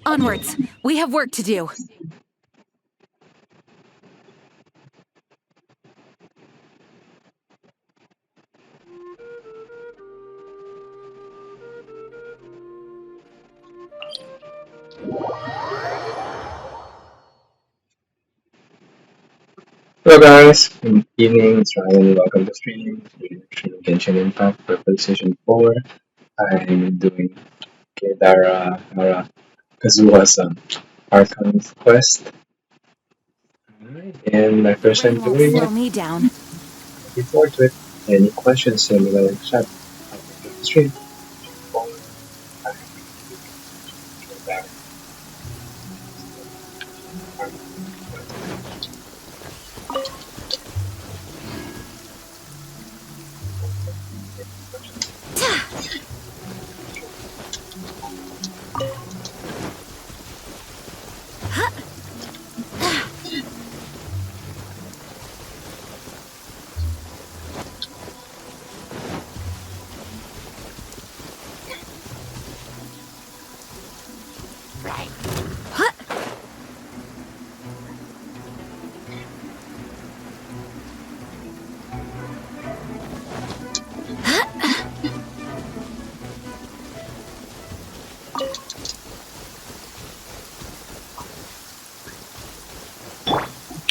Onwards. We have work to do. Hello guys, good evening, it's Ryan, welcome to stream. We're streaming Genshin Impact for PlayStation 4. I'm doing Kazuha's Archon's quest. Alright, and my first time Rain won't doing slow it, me down. looking forward to it. Any questions, send me a chat after the stream.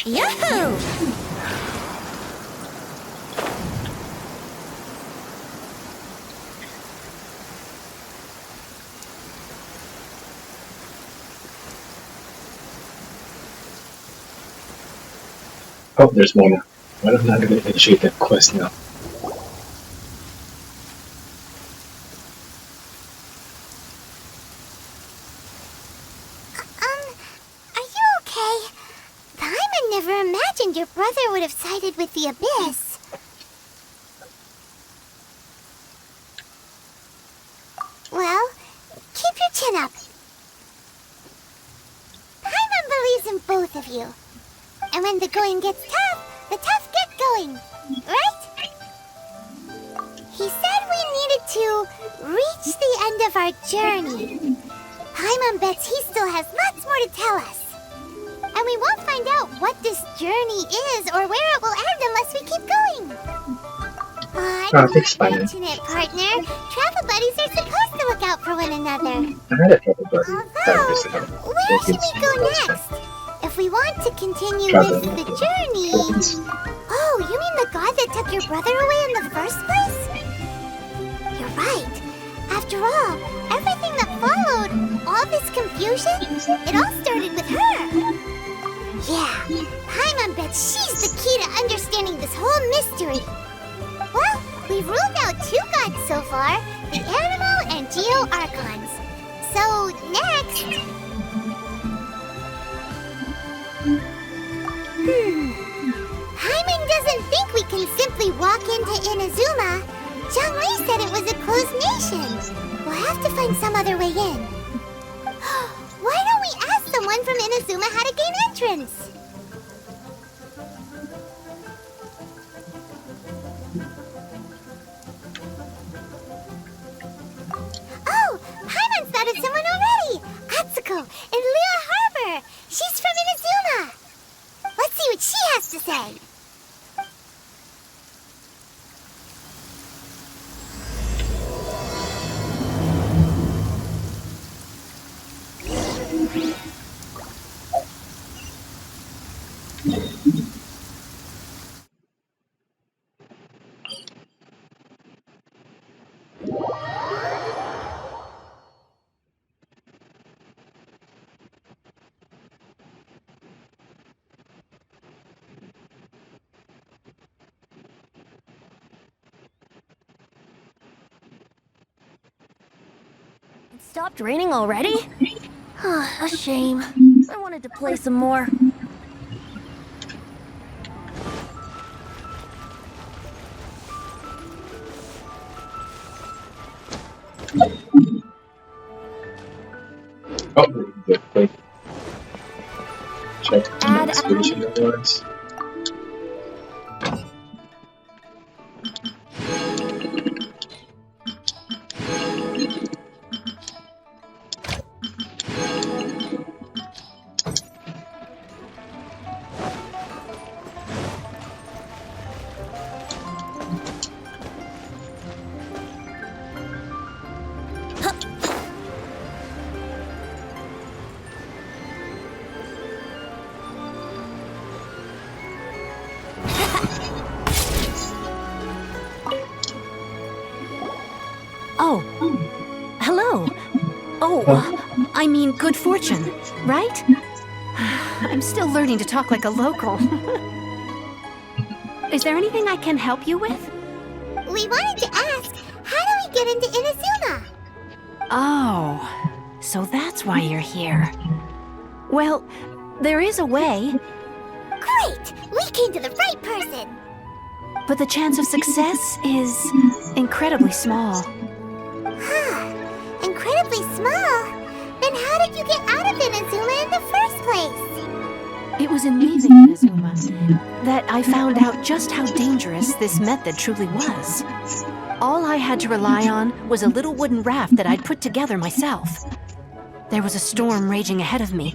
Yahoo! Oh, there's Mona. Why am I not going to initiate that quest now? Are you okay? Paimon never imagined your brother would have sided with the Abyss. Well, keep your chin up. Paimon believes in both of you. And when the going gets tough, the tough get going, right? He said we needed to reach the end of our journey. Paimon bets he still has lots more to tell us. And we won't find out what this journey is or where it will end unless we keep going. I didn't mention it, partner. Travel buddies are supposed to look out for one another. I had a travel buddy. Although, where should we go next? If we want to continue with the journey... Oh, you mean the god that took your brother away in the first place? You're right. After all, everything that followed, all this confusion, it all started with her. Yeah, Paimon bets she's the key to understanding this whole mystery. Well, we've ruled out 2 gods so far, the Animal and Geo Archons. So, next... Paimon doesn't think we can simply walk into Inazuma. Zhongli said it was a closed nation. We'll have to find some other way in. Why don't we ask someone from Inazuma how to gain entrance? Oh, Paimon's thought of someone already! Atsuko in Liyue Harbor! She's from Inazuma! Let's see what she has to say! It stopped raining already? A shame. I wanted to play some more. Oh, good. Wait. Check Add expedition awards. Oh, I mean good fortune, right? I'm still learning to talk like a local. Is there anything I can help you with? We wanted to ask, how do we get into Inazuma? Oh, so that's why you're here. Well, there is a way, Great! We came to the right person! but the chance of success is incredibly small. Incredibly small. Then how did you get out of Inazuma in the first place? It was in leaving Inazuma that I found out just how dangerous this method truly was. All I had to rely on was a little wooden raft that I'd put together myself. There was a storm raging ahead of me,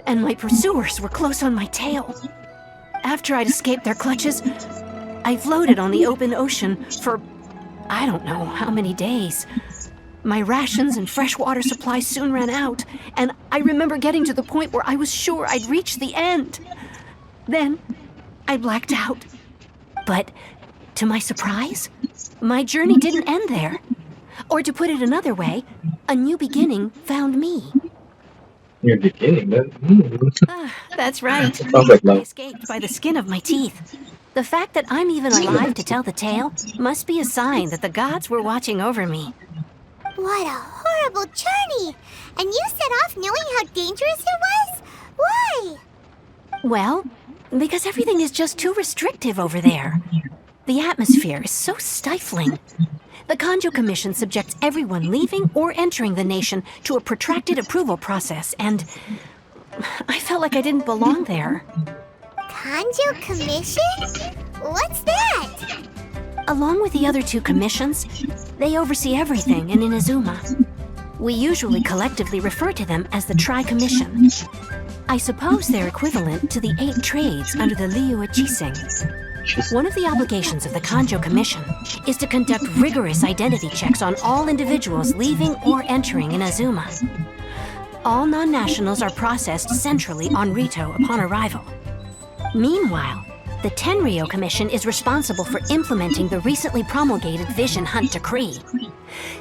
and my pursuers were close on my tail. After I'd escaped their clutches, I floated on the open ocean for I don't know how many days. My rations and fresh water supply soon ran out, and I remember getting to the point where I was sure I'd reached the end. Then, I blacked out. But, to my surprise, my journey didn't end there. Or to put it another way, a new beginning found me. Your beginning, That's right. sounds like I love. escaped by the skin of my teeth. The fact that I'm even alive to tell the tale must be a sign that the gods were watching over me. What a horrible journey! And you set off knowing how dangerous it was? Why? Well, because everything is just too restrictive over there. The atmosphere is so stifling. The Kanjo Commission subjects everyone leaving or entering the nation to a protracted approval process, and I felt like I didn't belong there. Kanjo Commission? What's that? Along with the other two commissions, they oversee everything in Inazuma. We usually collectively refer to them as the Tri-Commission. I suppose they're equivalent to the 8 trades under the Liu Ichising. One of the obligations of the Kanjo Commission is to conduct rigorous identity checks on all individuals leaving or entering Inazuma. All non-nationals are processed centrally on Rito upon arrival. Meanwhile, the Tenryo Commission is responsible for implementing the recently promulgated Vision Hunt Decree.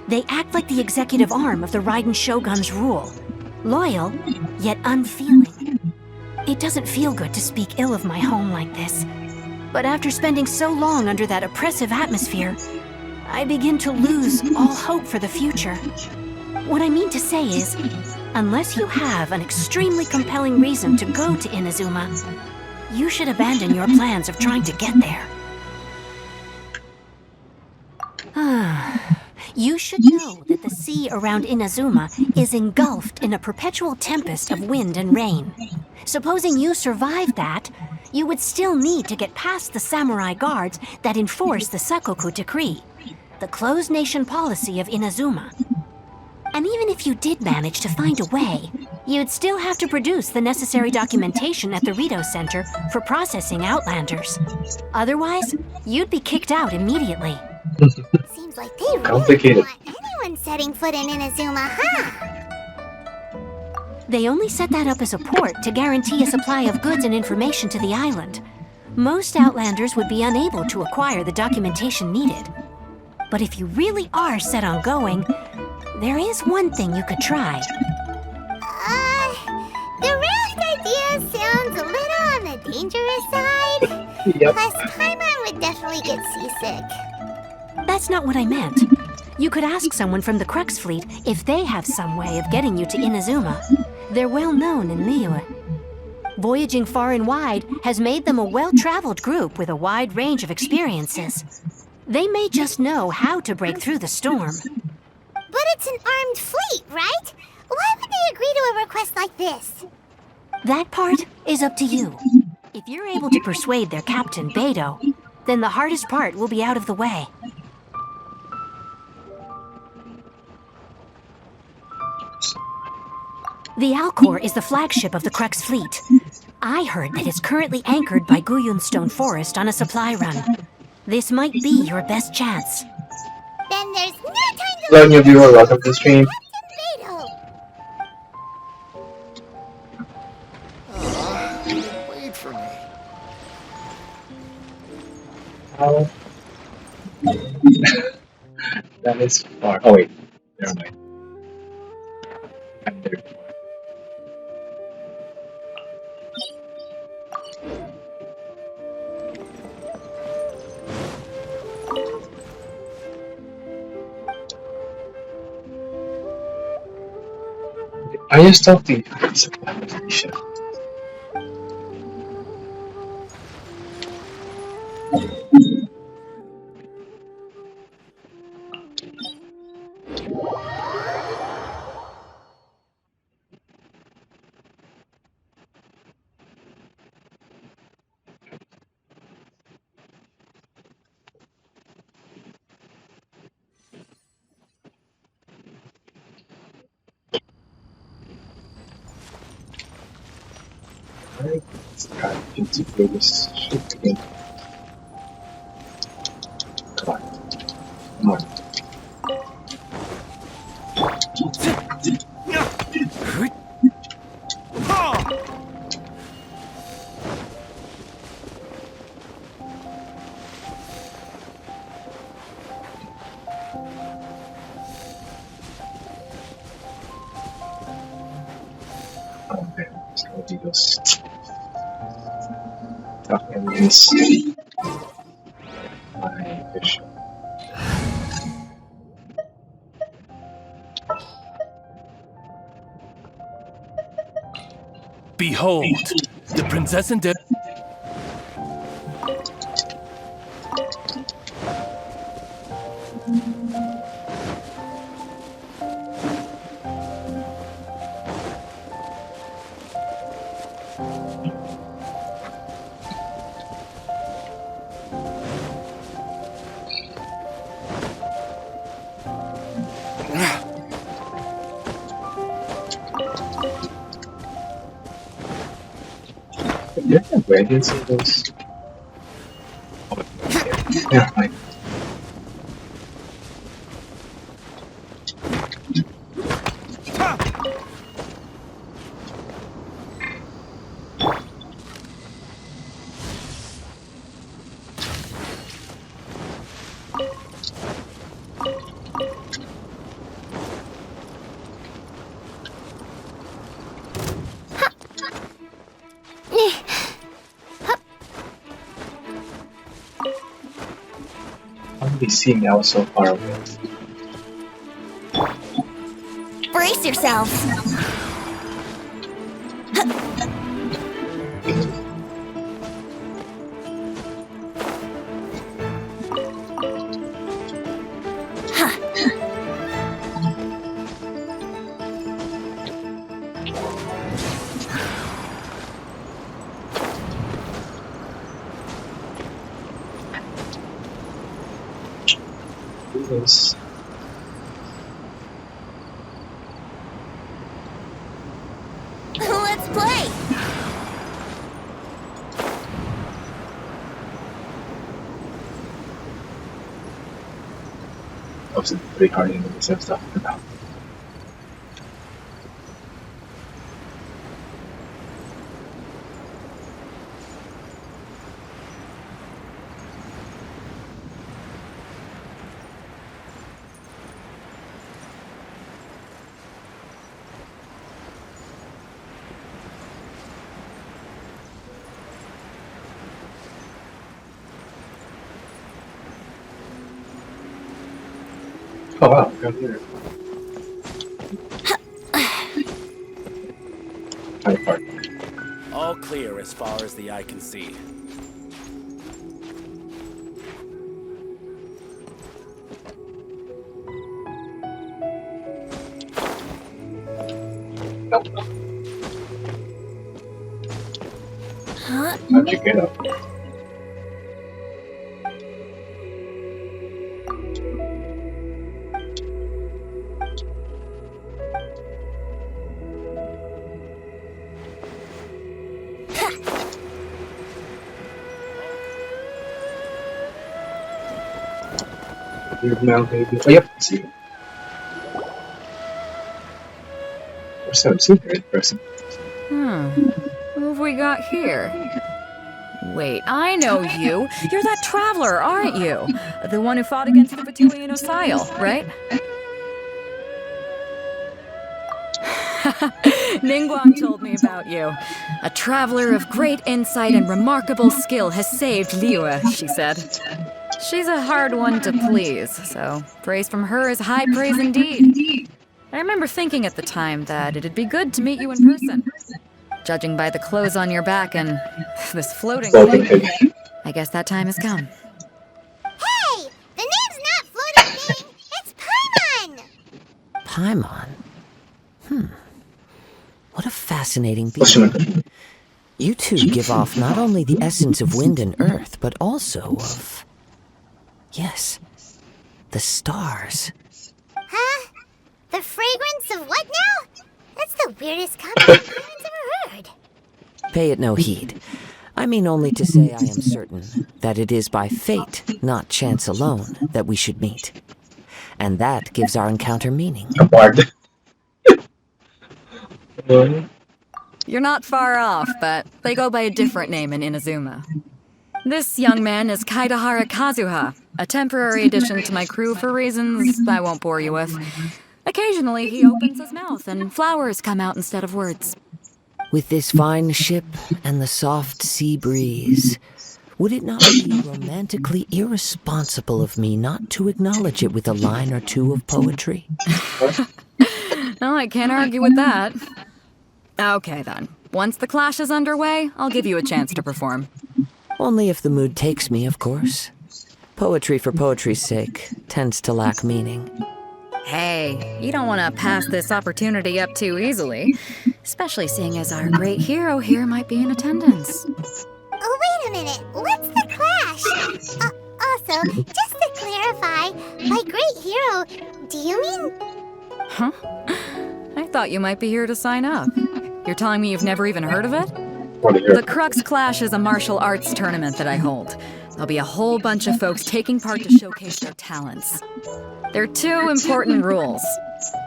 They act like the executive arm of the Raiden Shogun's rule, loyal, yet unfeeling. It doesn't feel good to speak ill of my home like this, but after spending so long under that oppressive atmosphere, I begin to lose all hope for the future. What I mean to say is, unless you have an extremely compelling reason to go to Inazuma, you should abandon your plans of trying to get there. You should know that the sea around Inazuma is engulfed in a perpetual tempest of wind and rain. Supposing you survived that, you would still need to get past the samurai guards that enforce the Sakoku Decree, the closed nation policy of Inazuma. And even if you did manage to find a way, you'd still have to produce the necessary documentation at the Rito Center for processing Outlanders. Otherwise, you'd be kicked out immediately. Seems like they really Complicated. don't want anyone setting foot in Inazuma, huh? They only set that up as a port to guarantee a supply of goods and information to the island. Most Outlanders would be unable to acquire the documentation needed. But if you really are set on going, there is one thing you could try. The raft idea sounds a little on the dangerous side. Yep. Plus, Paimon would definitely get seasick. That's not what I meant. You could ask someone from the Crux Fleet if they have some way of getting you to Inazuma. They're well known in Liyue. Voyaging far and wide has made them a well-traveled group with a wide range of experiences. They may just know how to break through the storm. But it's an armed fleet, right? Why would they agree to a request like this? That part is up to you. If you're able to persuade their captain, Beidou, then the hardest part will be out of the way. The Alcor is the flagship of the Crux Fleet. I heard that it's currently anchored by Guyunstone Forest on a supply run. This might be your best chance. Then there's no time to Hello, new viewer. Welcome to the stream. Wait for me. How? That is far. Oh wait, never mind. I just talked to you. It's a conversation. Alright, let's try to play this shit again. Come on. Come on. Oh man, it's gonna be those tough enemies. My bishop. Behold, the princess and Yeah, guardians in those. Oh, yeah, like. How did they see me? I was so far away. Brace yourselves. Do this. Let's play. Obviously, pretty hard in the same stuff for now. Oh wow, come here. High park. all clear as far as the eye can see. Nope. Huh? How'd you get up? You're now maybe. Oh, yep, see you. Or so, super impressive. Who have we got here? Wait, I know you. You're that traveler, aren't you? The one who fought against the Vitulian Osile, right? Ningguang told me about you. A traveler of great insight and remarkable skill has saved Liyue, she said. She's a hard one to please, so praise from her is high praise indeed. I remember thinking at the time that it'd be good to meet you in person. Judging by the clothes on your back and this floating thing, I guess that time has come. Hey! The name's not Floating Thing! It's Paimon! Paimon? What a fascinating being. You two give off not only the essence of wind and earth, but also of... yes, the stars. Huh? The fragrance of what now? That's the weirdest compliment Paimon's ever heard. Pay it no heed. I mean only to say I am certain that it is by fate, not chance alone, that we should meet. And that gives our encounter meaning. Apart. You're not far off, but they go by a different name in Inazuma. This young man is Kazuha, a temporary addition to my crew for reasons I won't bore you with. Occasionally, he opens his mouth and flowers come out instead of words. With this fine ship and the soft sea breeze, would it not be romantically irresponsible of me not to acknowledge it with a line or two of poetry? No, I can't argue with that. Okay then. Once the clash is underway, I'll give you a chance to perform. Only if the mood takes me, of course. Poetry for poetry's sake tends to lack meaning. Hey, you don't want to pass this opportunity up too easily, especially seeing as our great hero here might be in attendance. Oh, wait a minute. What's the clash? Also, just to clarify, by great hero, do you mean... Huh? I thought you might be here to sign up. You're telling me you've never even heard of it? The Crux Clash is a martial arts tournament that I hold. There'll be a whole bunch of folks taking part to showcase their talents. There are two important rules.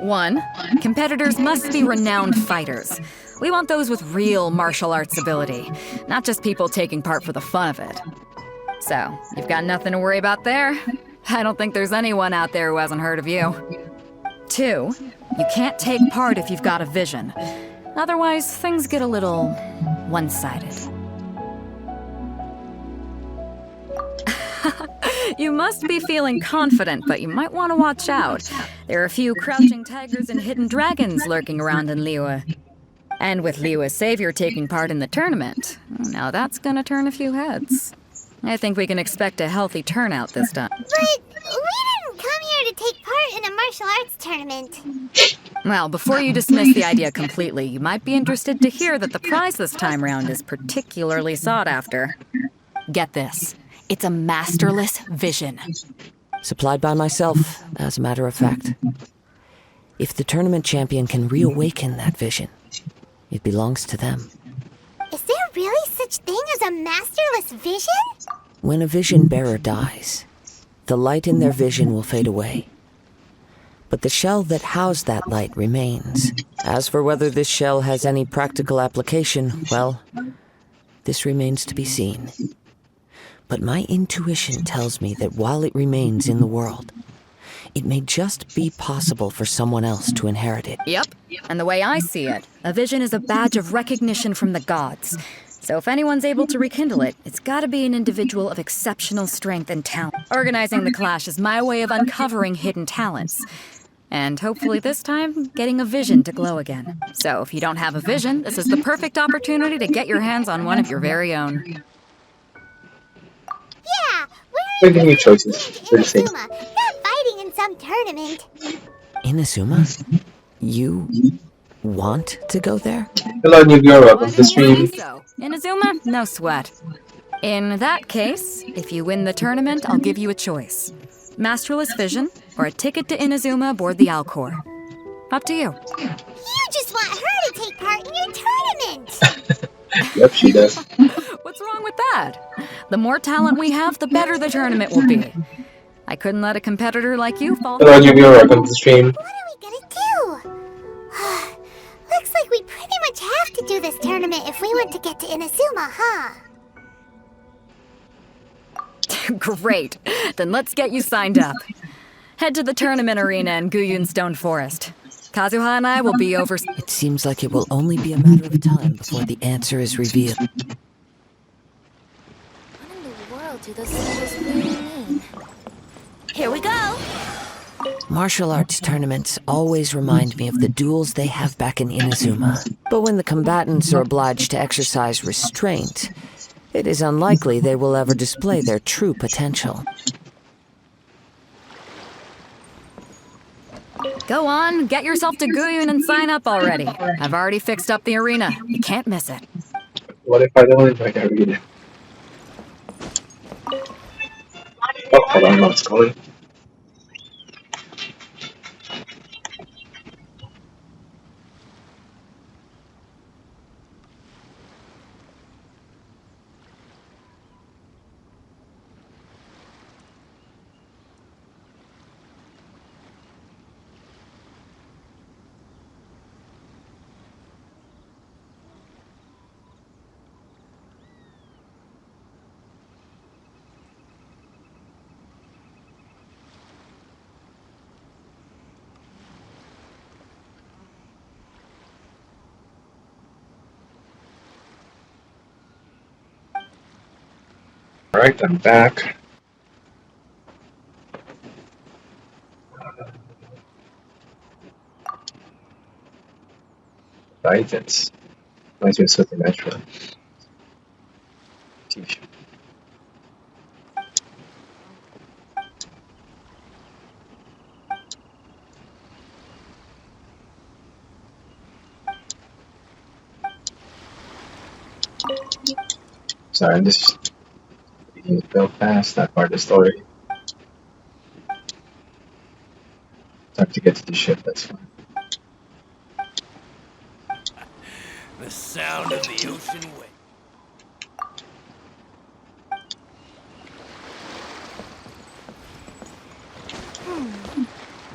1, competitors must be renowned fighters. We want those with real martial arts ability, not just people taking part for the fun of it. So, you've got nothing to worry about there. I don't think there's anyone out there who hasn't heard of you. 2, you can't take part if you've got a vision. Otherwise, things get a little one-sided. You must be feeling confident, but you might want to watch out. There are a few crouching tigers and hidden dragons lurking around in Liyue. And with Liyue's savior taking part in the tournament, now that's gonna turn a few heads. I think we can expect a healthy turnout this time. But we didn't come here to take part in a martial arts tournament. Well, before you dismiss the idea completely, you might be interested to hear that the prize this time round is particularly sought after. Get this. It's a masterless vision. Supplied by myself, as a matter of fact. If the tournament champion can reawaken that vision, it belongs to them. Is there really such thing as a masterless vision? When a vision bearer dies, the light in their vision will fade away. But the shell that housed that light remains. As for whether this shell has any practical application, well, this remains to be seen. But my intuition tells me that while it remains in the world, it may just be possible for someone else to inherit it. Yep. And the way I see it, a vision is a badge of recognition from the gods. So if anyone's able to rekindle it, it's gotta be an individual of exceptional strength and talent. Organizing the clash is my way of uncovering hidden talents. And hopefully this time, getting a vision to glow again. So if you don't have a vision, this is the perfect opportunity to get your hands on one of your very own. Yeah, We're giving you choices. We're just saying. Inazuma, not fighting in some tournament. Inazuma? You want to go there? Hello, new girl. Welcome Why to the didn't you stream. say so? Inazuma, no sweat. In that case, if you win the tournament, I'll give you a choice. Masterless vision, or a ticket to Inazuma aboard the Alcor. Up to you. You just want her to take part in your tournament. Yep, she does. What's wrong with that? The more talent we have, the better the tournament will be. I couldn't let a competitor like you fall. Hello, new girl. Welcome to the stream. What are we gonna do? Looks like we pretty much have to do this tournament if we want to get to Inazuma, huh? Great. Then let's get you signed up. Head to the tournament arena in Guyun Stone Forest. Kazuha and I will be over. It seems like it will only be a matter of time before the answer is revealed. What in the world do those symbols really mean? Here we go. Martial arts tournaments always remind me of the duels they have back in Inazuma. But when the combatants are obliged to exercise restraint, it is unlikely they will ever display their true potential. Go on, get yourself to Guyun and sign up already. I've already fixed up the arena. You can't miss it. What if I don't invite everyone? Oh, hold on, what's going? Alright, I'm back. Titans. Reminds me of Supernatural. T-shirt. Sorry, I'm just reading it real fast, that part of the story. Time to get to the ship, that's fine. The sound of the ocean wave.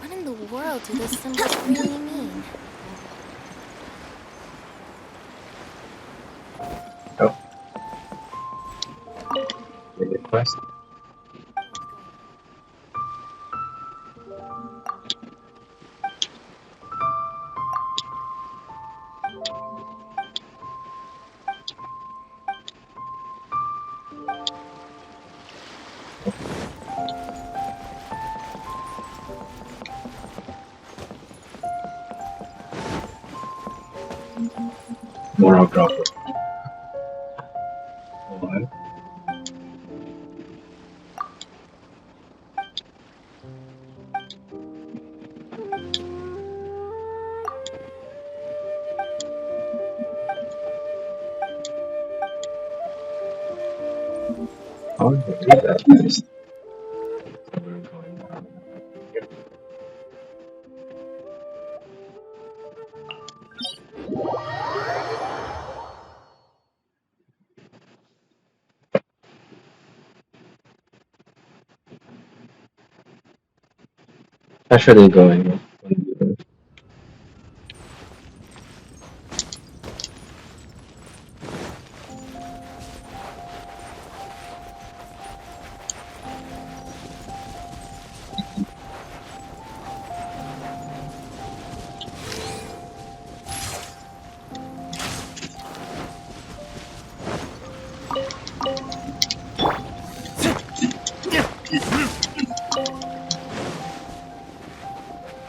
What in the world do those symbols really mean? Oh. Request. Moral dropper. What? How do you read that first? So we're going down here. That's where they're going.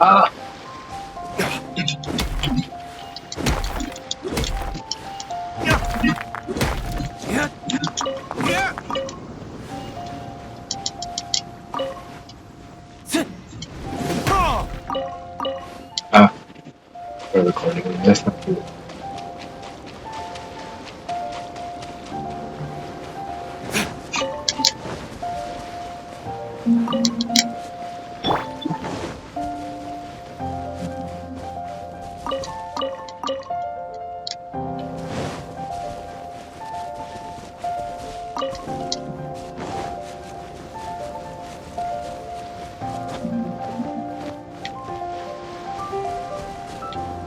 Ah! Ah, we're recording. That's not good.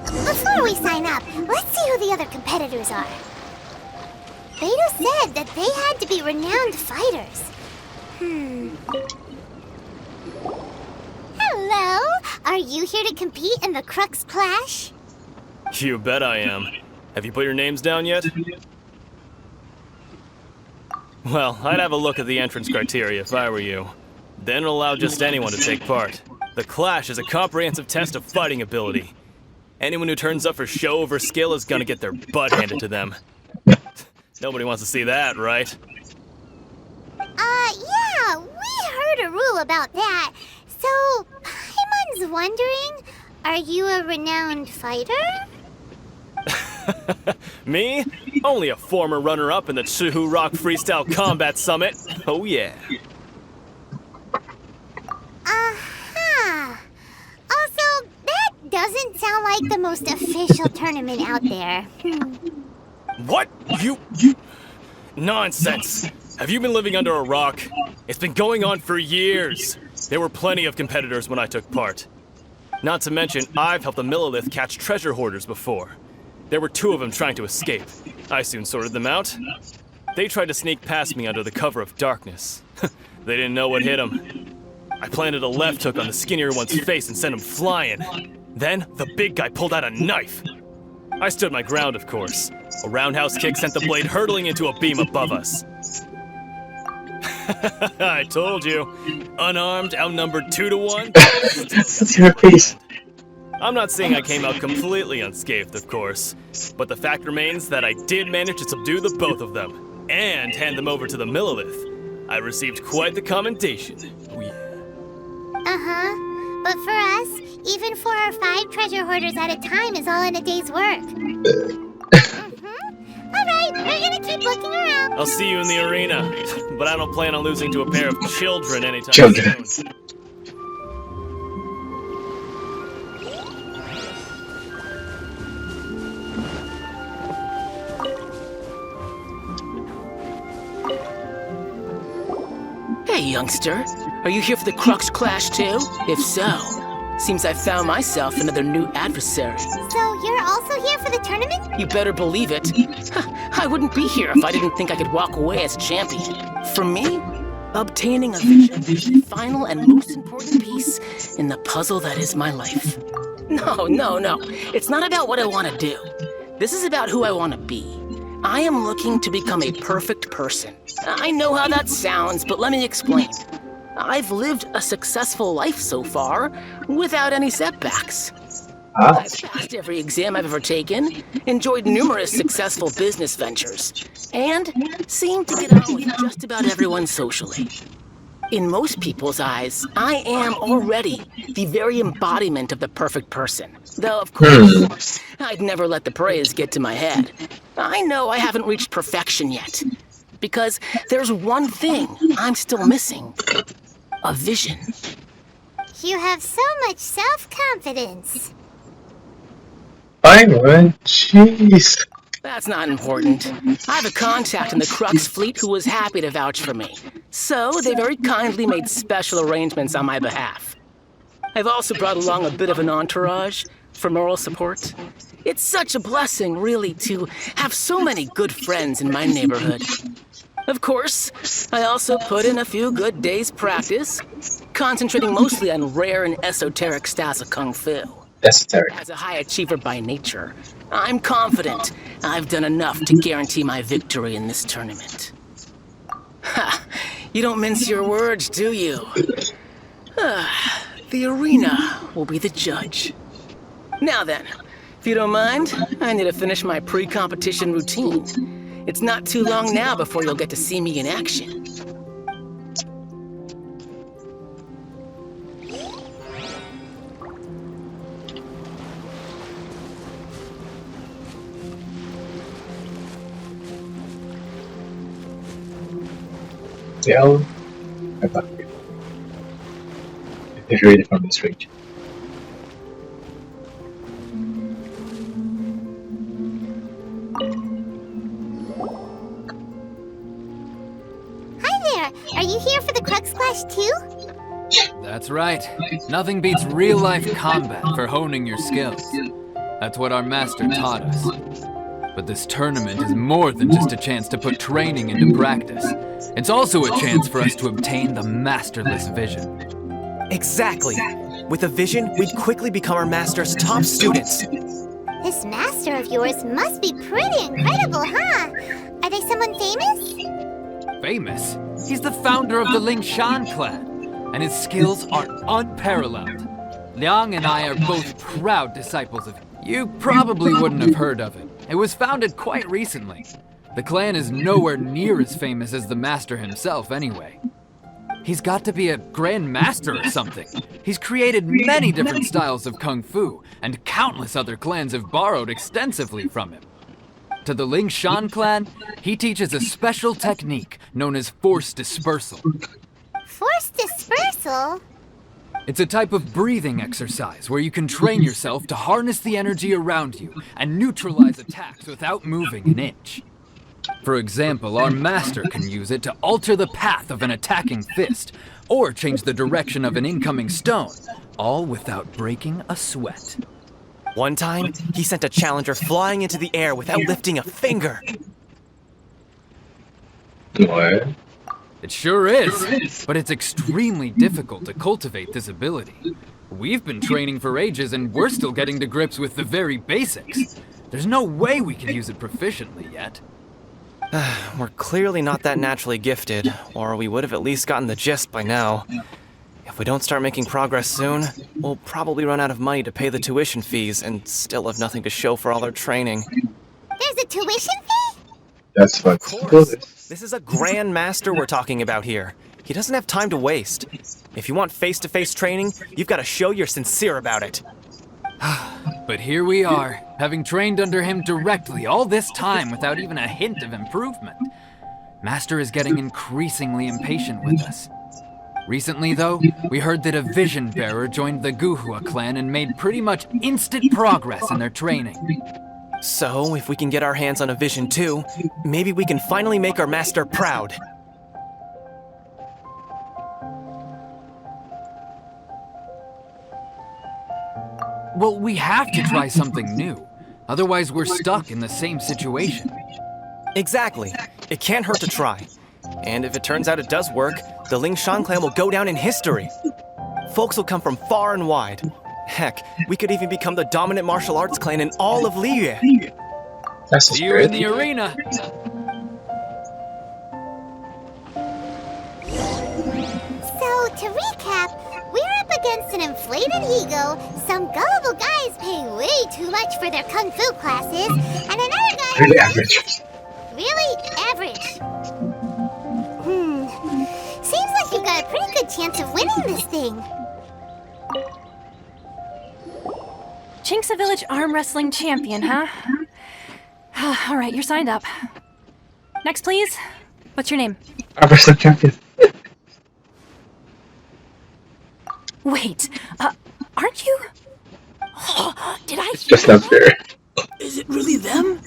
Before we sign up, let's see who the other competitors are. Beto said that they had to be renowned fighters. Hello? Are you here to compete in the Crux Clash? You bet I am. Have you put your names down yet? Well, I'd have a look at the entrance criteria if I were you. Then allow just anyone to take part. The Clash is a comprehensive test of fighting ability. Anyone who turns up for show over skill is gonna get their butt handed to them. Nobody wants to see that, right? Yeah, we heard a rule about that. So, Paimon's wondering, are you a renowned fighter? Me? Only a former runner-up in the Chihu Rock Freestyle Combat Summit. Oh yeah. Aha. Also, that doesn't sound like the most official tournament out there. What? You... Nonsense. Have you been living under a rock? It's been going on for years. There were plenty of competitors when I took part. Not to mention, I've helped the Millilith catch treasure hoarders before. There were 2 of them trying to escape. I soon sorted them out. They tried to sneak past me under the cover of darkness. They didn't know what hit them. I planted a left hook on the skinnier one's face and sent him flying. Then, the big guy pulled out a knife. I stood my ground, of course. A roundhouse kick sent the blade hurtling into a beam above us. I told you. Unarmed, outnumbered 2 to 1. That's your piece. I'm not saying I came out completely unscathed, of course, but the fact remains that I did manage to subdue the both of them, and hand them over to the Millilith. I received quite the commendation. Oh yeah. Uh-huh. But for us, even 4 or 5 treasure hoarders at a time is all in a day's work. Alright, we're gonna keep looking around. I'll see you in the arena, but I don't plan on losing to a pair of children anytime soon. Hey, youngster. Are you here for the Crux Clash too? If so, seems I found myself another new adversary. So you're also here for the tournament? You better believe it. I wouldn't be here if I didn't think I could walk away as champion. For me, obtaining a vision is the final and most important piece in the puzzle that is my life. No. It's not about what I want to do. This is about who I want to be. I am looking to become a perfect person. I know how that sounds, but let me explain. I've lived a successful life so far, without any setbacks. I've passed every exam I've ever taken, enjoyed numerous successful business ventures, and seemed to get on with just about everyone socially. In most people's eyes, I am already the very embodiment of the perfect person. Though, of course, I'd never let the praise get to my head. I know I haven't reached perfection yet, because there's one thing I'm still missing. A vision. You have so much self-confidence. Byron, jeez. That's not important. I have a contact in the Crux fleet who was happy to vouch for me. So they very kindly made special arrangements on my behalf. I've also brought along a bit of an entourage for moral support. It's such a blessing, really, to have so many good friends in my neighborhood. Of course, I also put in a few good days' practice, concentrating mostly on rare and esoteric styles of Kung Fu. Esoteric. As a high achiever by nature, I'm confident I've done enough to guarantee my victory in this tournament. Ha! You don't mince your words, do you? The arena will be the judge. Now then, if you don't mind, I need to finish my pre-competition routine. It's not too long now before you'll get to see me in action. Still, I thought if you read it from this range. Hi there! Are you here for the Crux Clash too? That's right. Nothing beats real-life combat for honing your skills. That's what our master taught us. But this tournament is more than just a chance to put training into practice. It's also a chance for us to obtain the masterless vision. Exactly. With a vision, we'd quickly become our master's top students. This master of yours must be pretty incredible, huh? Are they someone famous? Famous? He's the founder of the Lingshan clan, and his skills are unparalleled. Liang and I are both proud disciples of it. You probably wouldn't have heard of it. It was founded quite recently. The clan is nowhere near as famous as the master himself anyway. He's got to be a grand master or something. He's created many different styles of kung fu, and countless other clans have borrowed extensively from him. To the Ling Shan clan, he teaches a special technique known as force dispersal. Force dispersal? It's a type of breathing exercise where you can train yourself to harness the energy around you and neutralize attacks without moving an inch. For example, our master can use it to alter the path of an attacking fist, or change the direction of an incoming stone, all without breaking a sweat. One time, he sent a challenger flying into the air without lifting a finger. What? It sure is, but it's extremely difficult to cultivate this ability. We've been training for ages and we're still getting to grips with the very basics. There's no way we can use it proficiently yet. We're clearly not that naturally gifted, or we would have at least gotten the gist by now. If we don't start making progress soon, we'll probably run out of money to pay the tuition fees and still have nothing to show for all our training. There's a tuition fee? That's Of what's course. This is a grand master we're talking about here. He doesn't have time to waste. If you want face-to-face training, you've got to show you're sincere about it. But here we are, having trained under him directly all this time without even a hint of improvement. Master is getting increasingly impatient with us. Recently, though, we heard that a vision bearer joined the Kazuha clan and made pretty much instant progress in their training. So, if we can get our hands on a vision too, maybe we can finally make our master proud. Well, we have to try something new. Otherwise, we're stuck in the same situation. Exactly. It can't hurt to try. And if it turns out it does work, the Ling Shan clan will go down in history. Folks will come from far and wide. Heck, we could even become the dominant martial arts clan in all of Liyue. That's See you in the arena. So, to recap, we're up against an inflated ego, some gullible guys paying way too much for their kung fu classes, and another guy Really average. really average. Seems like you've got a pretty good chance of winning this thing. Chinksa Village arm wrestling champion, huh? All right, you're signed up. Next, please. What's your name? I'm wrestling champion. Wait, aren't you? Did I hear Just not fair. Is it really them?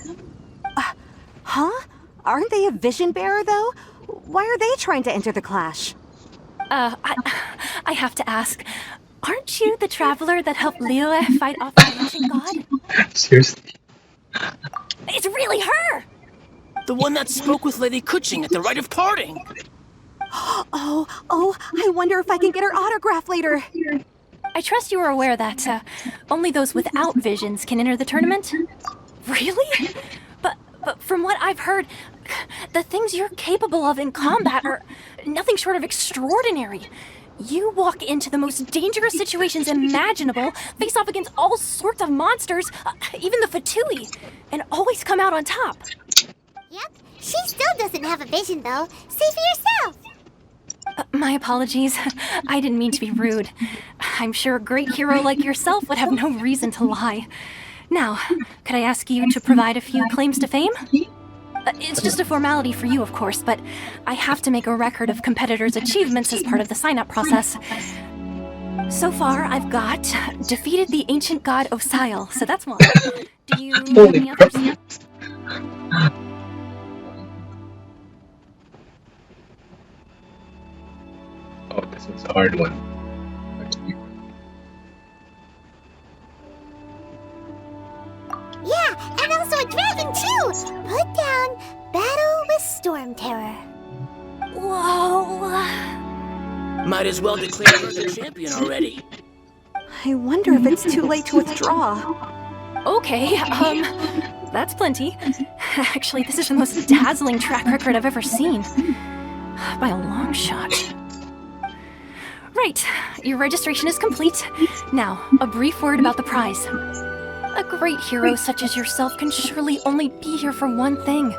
Huh? Aren't they a vision bearer, though? Why are they trying to enter the clash? I have to ask. Aren't you the traveler that helped Liyue fight off the ancient god? Seriously. It's really her! The one that spoke with Lady Kuching at the rite of parting. Oh, I wonder if I can get her autograph later. I trust you are aware that only those without visions can enter the tournament? Really? But from what I've heard, the things you're capable of in combat are nothing short of extraordinary. You walk into the most dangerous situations imaginable, face off against all sorts of monsters, even the Fatui, and always come out on top. Yep, she still doesn't have a vision, though. See for yourself. My apologies. I didn't mean to be rude. I'm sure a great hero like yourself would have no reason to lie. Now, could I ask you to provide a few claims to fame? It's just a formality for you, of course, but I have to make a record of competitors' achievements as part of the sign-up process. So far, I've got defeated the ancient god Osail, so that's one. Do you know any others? Oh, this one's a hard one. Yeah, and also a dragon, too! Put down Battle with Storm Terror. Whoa. Might as well declare her the champion already. I wonder if it's too late to withdraw. Okay, that's plenty. Actually, this is the most dazzling track record I've ever seen. By a long shot. Right. Your registration is complete. Now, a brief word about the prize. A great hero such as yourself can surely only be here for one thing.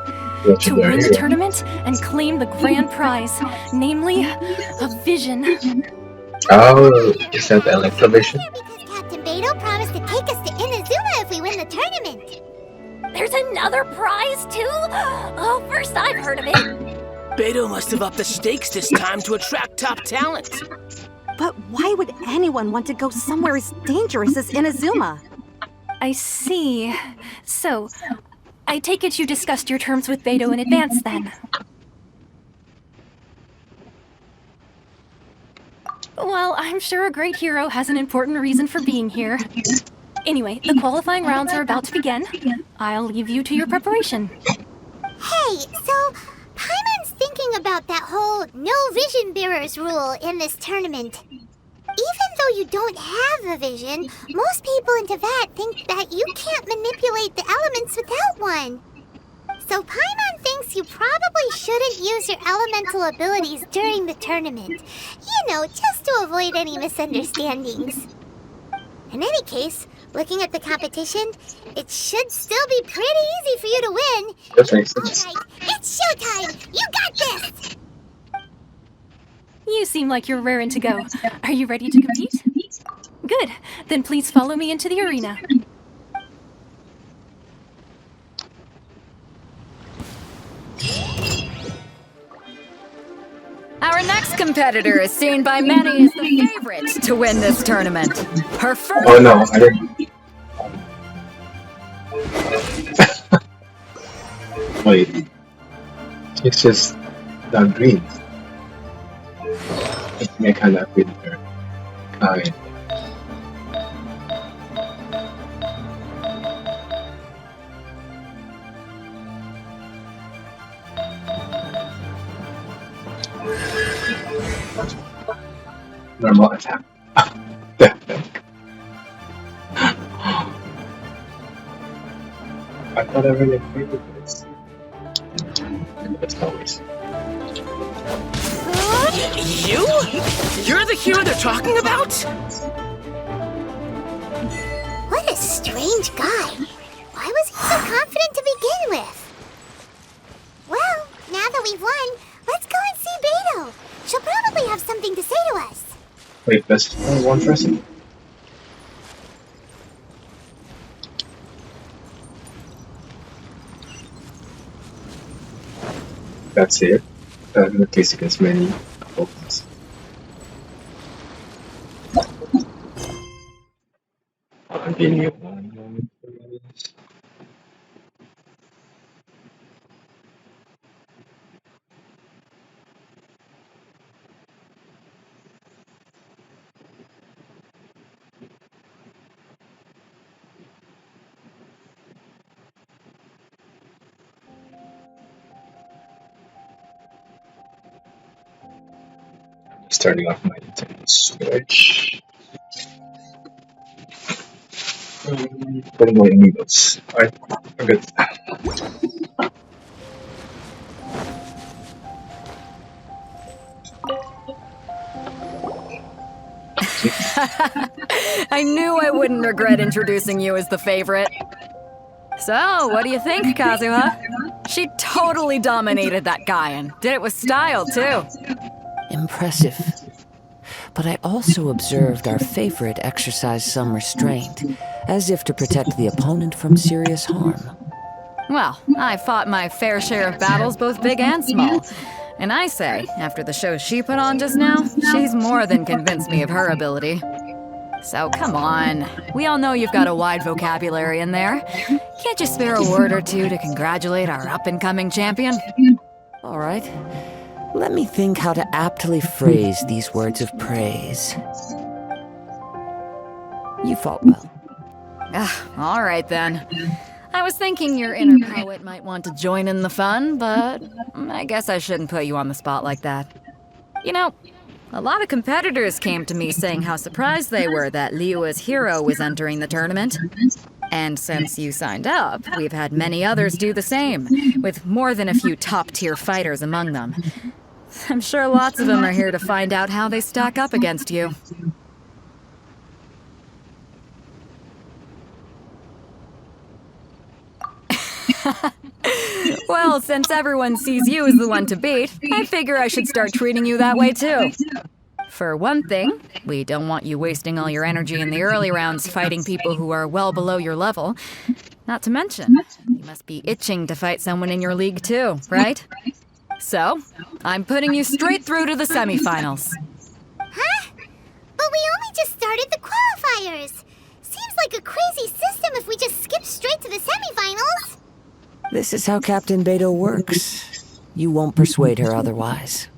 To win the tournament and claim the grand prize, namely, a vision. Oh, is that the Electrovision? Because Captain Beto promised to take us to Inazuma if we win the tournament. There's another prize, too? Oh, first I've heard of it. Beto must have upped the stakes this time to attract top talent. But why would anyone want to go somewhere as dangerous as Inazuma? I see. So, I take it you discussed your terms with Beto in advance, then? Well, I'm sure a great hero has an important reason for being here. Anyway, the qualifying rounds are about to begin. I'll leave you to your preparation. Hey, so Paimon's thinking about that whole no vision bearers rule in this tournament. Even though you don't have a vision, most people in Teyvat think that you can't manipulate the elements without one. So Paimon thinks you probably shouldn't use your elemental abilities during the tournament. You know, just to avoid any misunderstandings. In any case, looking at the competition, it should still be pretty easy for you to win. That makes sense. Alright, it's showtime! You got this! You seem like you're raring to go. Are you ready to compete? Good. Then please follow me into the arena. Our next competitor is seen by many as the favorite to win this tournament. Her first... Oh no, I didn't. Wait. It's just not green. I kind of agree with her. Kind. Normal attack. I thought I really agreed with this. As always. You? You're the hero they're talking about? What a strange guy. Why was he so confident to begin with? Well, now that we've won, let's go and see Beto. She'll probably have something to say to us. Wait, that's only one person? That's it? In the case against many opponents. Give me one moment, please. Starting off my Nintendo Switch. Putting away amiibos. Alright, we're good. I knew I wouldn't regret introducing you as the favorite. So, what do you think, Kazuha? She totally dominated that guy and did it with style, too. Impressive. But I also observed our favorite exercise some restraint, as if to protect the opponent from serious harm. Well, I fought my fair share of battles, both big and small. And I say, after the show she put on just now, she's more than convinced me of her ability. So come on, we all know you've got a wide vocabulary in there. Can't you spare a word or two to congratulate our up-and-coming champion? All right. Let me think how to aptly phrase these words of praise. You fought well. All right then. I was thinking your inner poet might want to join in the fun, but I guess I shouldn't put you on the spot like that. You know, a lot of competitors came to me saying how surprised they were that Liyue's hero was entering the tournament. And since you signed up, we've had many others do the same, with more than a few top-tier fighters among them. I'm sure lots of them are here to find out how they stack up against you. Well, since everyone sees you as the one to beat, I figure I should start treating you that way too. For one thing, we don't want you wasting all your energy in the early rounds fighting people who are well below your level. Not to mention, you must be itching to fight someone in your league too, right? So, I'm putting you straight through to the semifinals. Huh? But we only just started the qualifiers. Seems like a crazy system if we just skip straight to the semifinals. This is how Captain Beto works. You won't persuade her otherwise.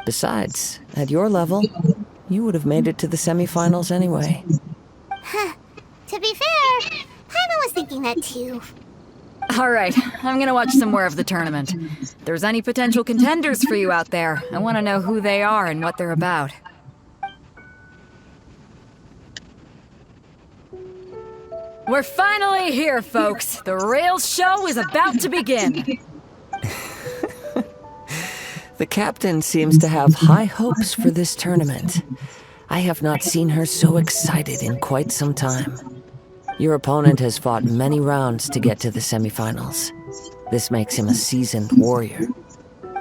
Besides, at your level, you would have made it to the semifinals anyway. Huh. To be fair, Paimon was thinking that too. Alright, I'm gonna watch some more of the tournament. If there's any potential contenders for you out there, I want to know who they are and what they're about. We're finally here, folks! The real show is about to begin! The captain seems to have high hopes for this tournament. I have not seen her so excited in quite some time. Your opponent has fought many rounds to get to the semifinals. This makes him a seasoned warrior.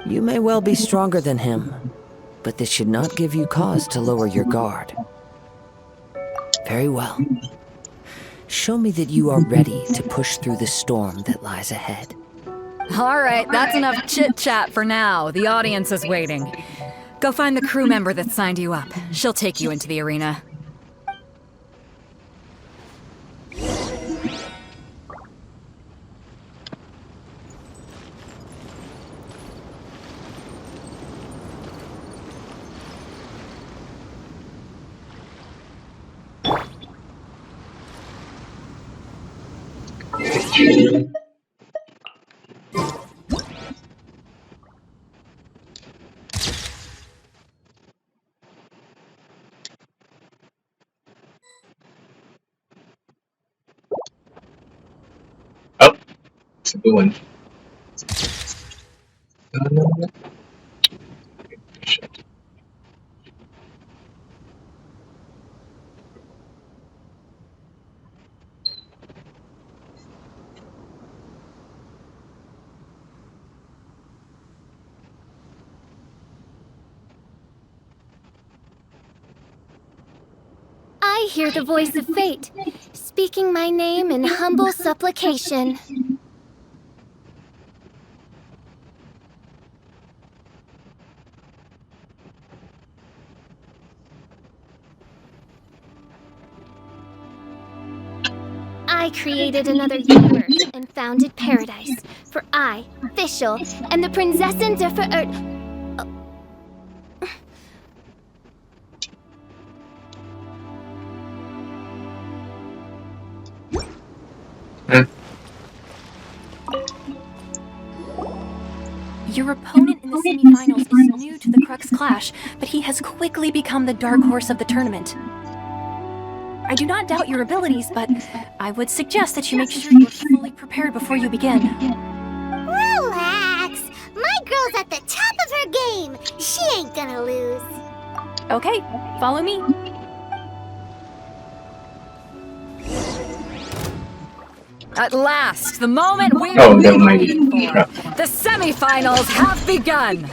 You may well be stronger than him, but this should not give you cause to lower your guard. Very well. Show me that you are ready to push through the storm that lies ahead. Alright, that's enough chit-chat for now. The audience is waiting. Go find the crew member that signed you up. She'll take you into the arena. Oh, it's a good one. Shit. I hear the voice of fate, speaking my name in humble supplication. I created another universe and founded paradise, for I, Fischl, am the Prinzessin der Verirrt. Your opponent in the semifinals is new to the Crux Clash, but he has quickly become the dark horse of the tournament. I do not doubt your abilities, but I would suggest that you make sure you're fully prepared before you begin. Relax! My girl's at the top of her game! She ain't gonna lose. Okay, follow me. At last, the moment we've Oh, been never mind. waiting for. Crap. The semifinals have begun.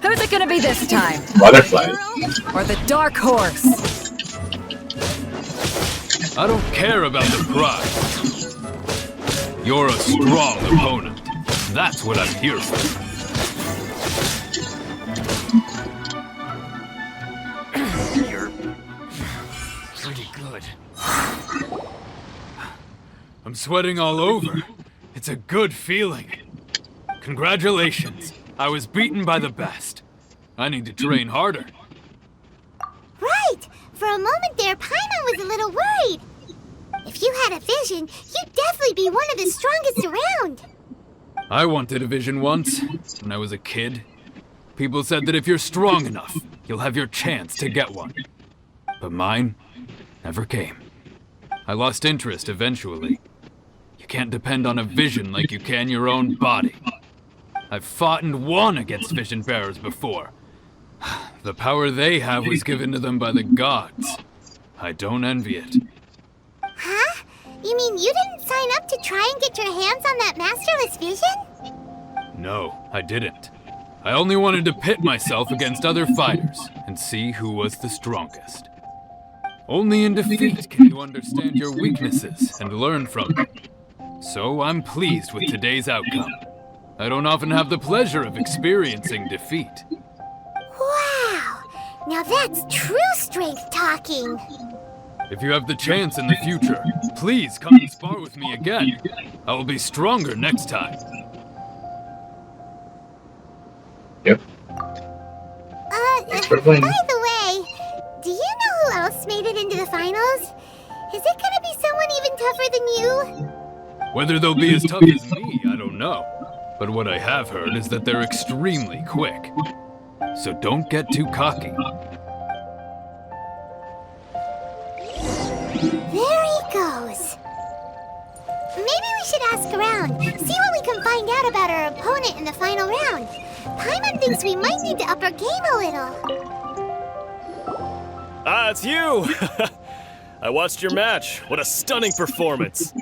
Who's it gonna be this time? Butterfly. Or the dark horse? I don't care about the prize. You're a strong opponent. That's what I'm here for. You're pretty good. I'm sweating all over. It's a good feeling. Congratulations. I was beaten by the best. I need to train harder. Right! For a moment there, Paimon was a little worried. If you had a vision, you'd definitely be one of the strongest around. I wanted a vision once, when I was a kid. People said that if you're strong enough, you'll have your chance to get one. But mine never came. I lost interest eventually. You can't depend on a vision like you can your own body. I've fought and won against Vision Bearers before. The power they have was given to them by the gods. I don't envy it. Huh? You mean you didn't sign up to try and get your hands on that masterless vision? No, I didn't. I only wanted to pit myself against other fighters and see who was the strongest. Only in defeat can you understand your weaknesses and learn from them. So I'm pleased with today's outcome. I don't often have the pleasure of experiencing defeat. Wow! Now that's true strength talking. If you have the chance in the future, please come and spar with me again. I will be stronger next time. Yep. By the way, do you know who else made it into the finals? Is it gonna be someone even tougher than you? Whether they'll be as tough as me, I don't know. But what I have heard is that they're extremely quick. So don't get too cocky. There he goes. Maybe we should ask around, see what we can find out about our opponent in the final round. Paimon thinks we might need to up our game a little. Ah, it's you! I watched your match. What a stunning performance.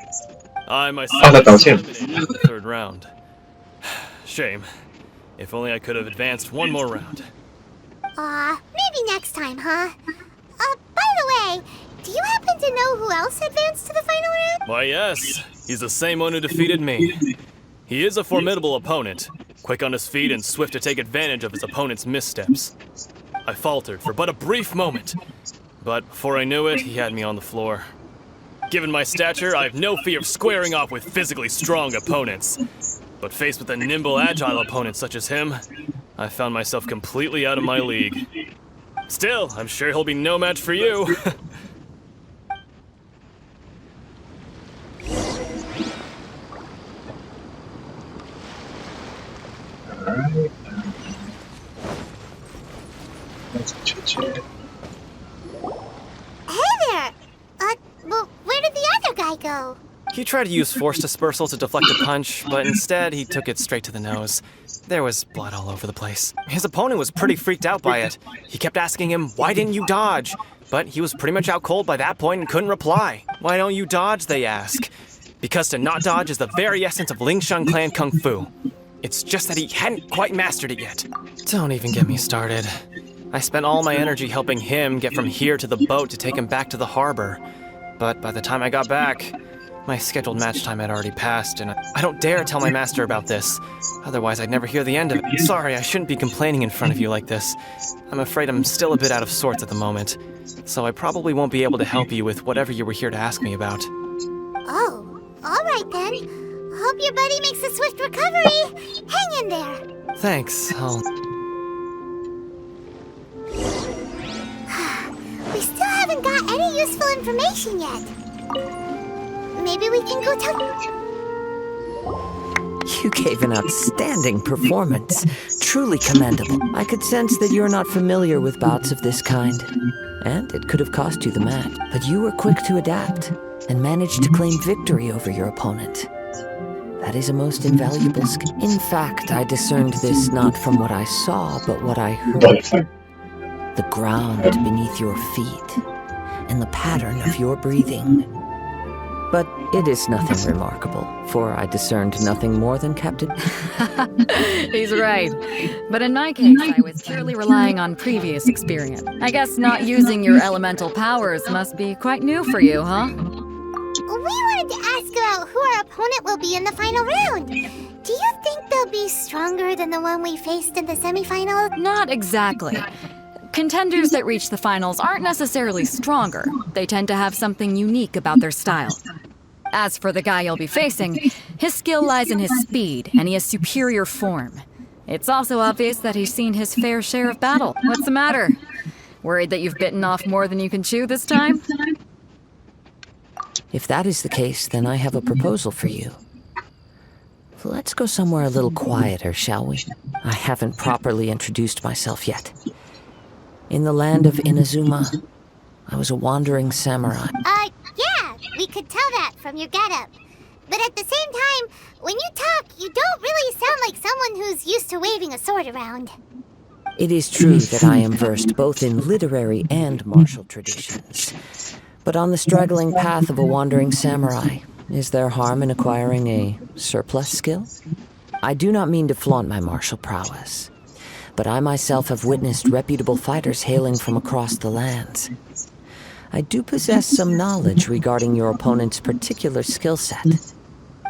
I myself was eliminated in the third round. Shame. If only I could have advanced one more round. Maybe next time, huh? By the way, do you happen to know who else advanced to the final round? Why, yes. He's the same one who defeated me. He is a formidable opponent, quick on his feet and swift to take advantage of his opponent's missteps. I faltered for but a brief moment, but before I knew it, he had me on the floor. Given my stature, I have no fear of squaring off with physically strong opponents. But faced with a nimble, agile opponent such as him, I found myself completely out of my league. Still, I'm sure he'll be no match for you. Alright. Let's chit-chat. Hey there! Well, where did the other guy go? He tried to use force dispersal to deflect a punch, but instead he took it straight to the nose. There was blood all over the place. His opponent was pretty freaked out by it. He kept asking him, "Why didn't you dodge?" But he was pretty much out cold by that point and couldn't reply. "Why don't you dodge?" they ask. Because to not dodge is the very essence of Lingshan clan kung fu. It's just that he hadn't quite mastered it yet. Don't even get me started. I spent all my energy helping him get from here to the boat to take him back to the harbor. But by the time I got back, my scheduled match time had already passed, and I don't dare tell my master about this. Otherwise, I'd never hear the end of it. Sorry, I shouldn't be complaining in front of you like this. I'm afraid I'm still a bit out of sorts at the moment, so I probably won't be able to help you with whatever you were here to ask me about. Oh, alright then. Hope your buddy makes a swift recovery. Hang in there. Thanks, We still haven't got any useful information yet. Maybe we can go talk. You gave an outstanding performance. Truly commendable. I could sense that you're not familiar with bouts of this kind. And it could have cost you the match. But you were quick to adapt and managed to claim victory over your opponent. That is a most invaluable skill. In fact, I discerned this not from what I saw, but what I heard. The ground beneath your feet and the pattern of your breathing. But it is nothing remarkable, for I discerned nothing more than Captain... He's right. But in my case, I was purely relying on previous experience. I guess not using your elemental powers must be quite new for you, huh? We wanted to ask about who our opponent will be in the final round. Do you think they'll be stronger than the one we faced in the semifinal? Not exactly. Contenders that reach the finals aren't necessarily stronger. They tend to have something unique about their style. As for the guy you'll be facing, his skill lies in his speed, and he has superior form. It's also obvious that he's seen his fair share of battle. What's the matter? Worried that you've bitten off more than you can chew this time? If that is the case, then I have a proposal for you. Let's go somewhere a little quieter, shall we? I haven't properly introduced myself yet. In the land of Inazuma, I was a wandering samurai. Yeah, we could tell that from your getup. But at the same time, when you talk, you don't really sound like someone who's used to waving a sword around. It is true that I am versed both in literary and martial traditions. But on the straggling path of a wandering samurai, is there harm in acquiring a surplus skill? I do not mean to flaunt my martial prowess, but I myself have witnessed reputable fighters hailing from across the lands. I do possess some knowledge regarding your opponent's particular skill set.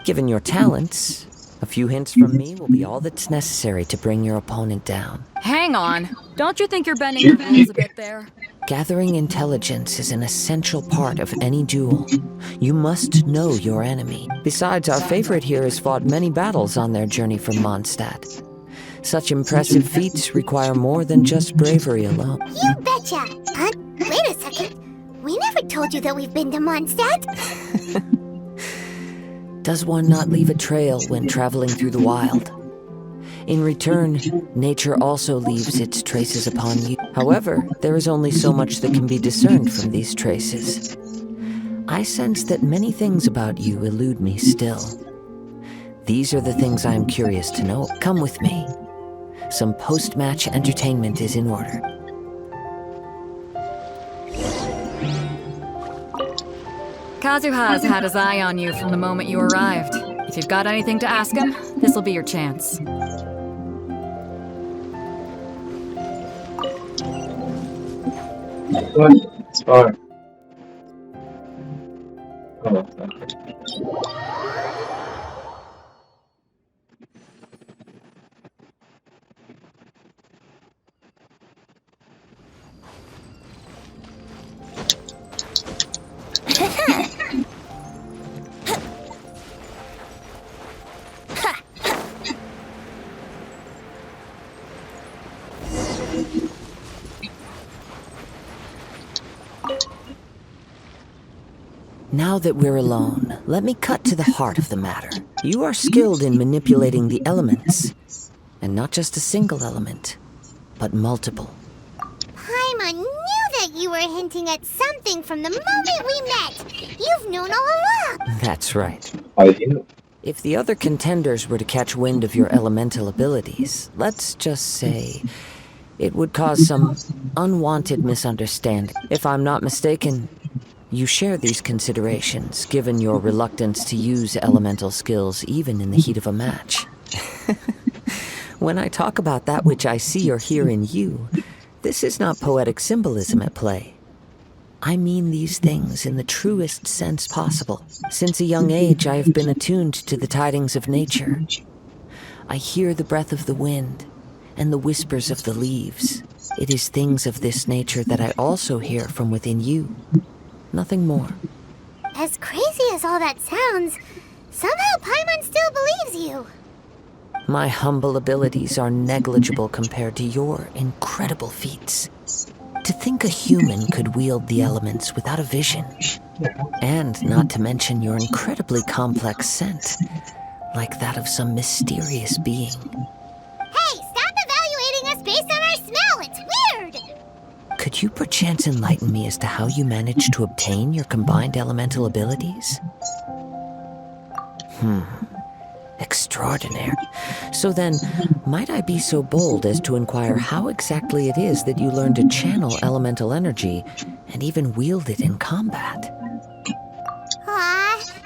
Given your talents, a few hints from me will be all that's necessary to bring your opponent down. Hang on. Don't you think you're bending the rules a bit there? Gathering intelligence is an essential part of any duel. You must know your enemy. Besides, our favorite here has fought many battles on their journey from Mondstadt. Such impressive feats require more than just bravery alone. You betcha! Wait a second. We never told you that we've been to Mondstadt. Does one not leave a trail when traveling through the wild? In return, nature also leaves its traces upon you. However, there is only so much that can be discerned from these traces. I sense that many things about you elude me still. These are the things I am curious to know. Come with me. Some post-match entertainment is in order. Kazuha has had his eye on you from the moment you arrived. If you've got anything to ask him, this'll be your chance. What? It's fine. Oh, Now that we're alone, let me cut to the heart of the matter. You are skilled in manipulating the elements. And not just a single element, but multiple. Paimon knew that you were hinting at something from the moment we met. You've known all along. That's right. how do you know? If the other contenders were to catch wind of your elemental abilities, let's just say it would cause some unwanted misunderstanding. If I'm not mistaken, you share these considerations, given your reluctance to use elemental skills even in the heat of a match. When I talk about that which I see or hear in you, this is not poetic symbolism at play. I mean these things in the truest sense possible. Since a young age, I have been attuned to the tidings of nature. I hear the breath of the wind and the whispers of the leaves. It is things of this nature that I also hear from within you. Nothing more. As crazy as all that sounds, somehow Paimon still believes you. My humble abilities are negligible compared to your incredible feats. To think a human could wield the elements without a vision. And not to mention your incredibly complex scent, like that of some mysterious being. Hey, stop evaluating us based on our smell. It's weird. Could you perchance enlighten me as to how you managed to obtain your combined elemental abilities? Extraordinary. So then, might I be so bold as to inquire how exactly it is that you learned to channel elemental energy and even wield it in combat?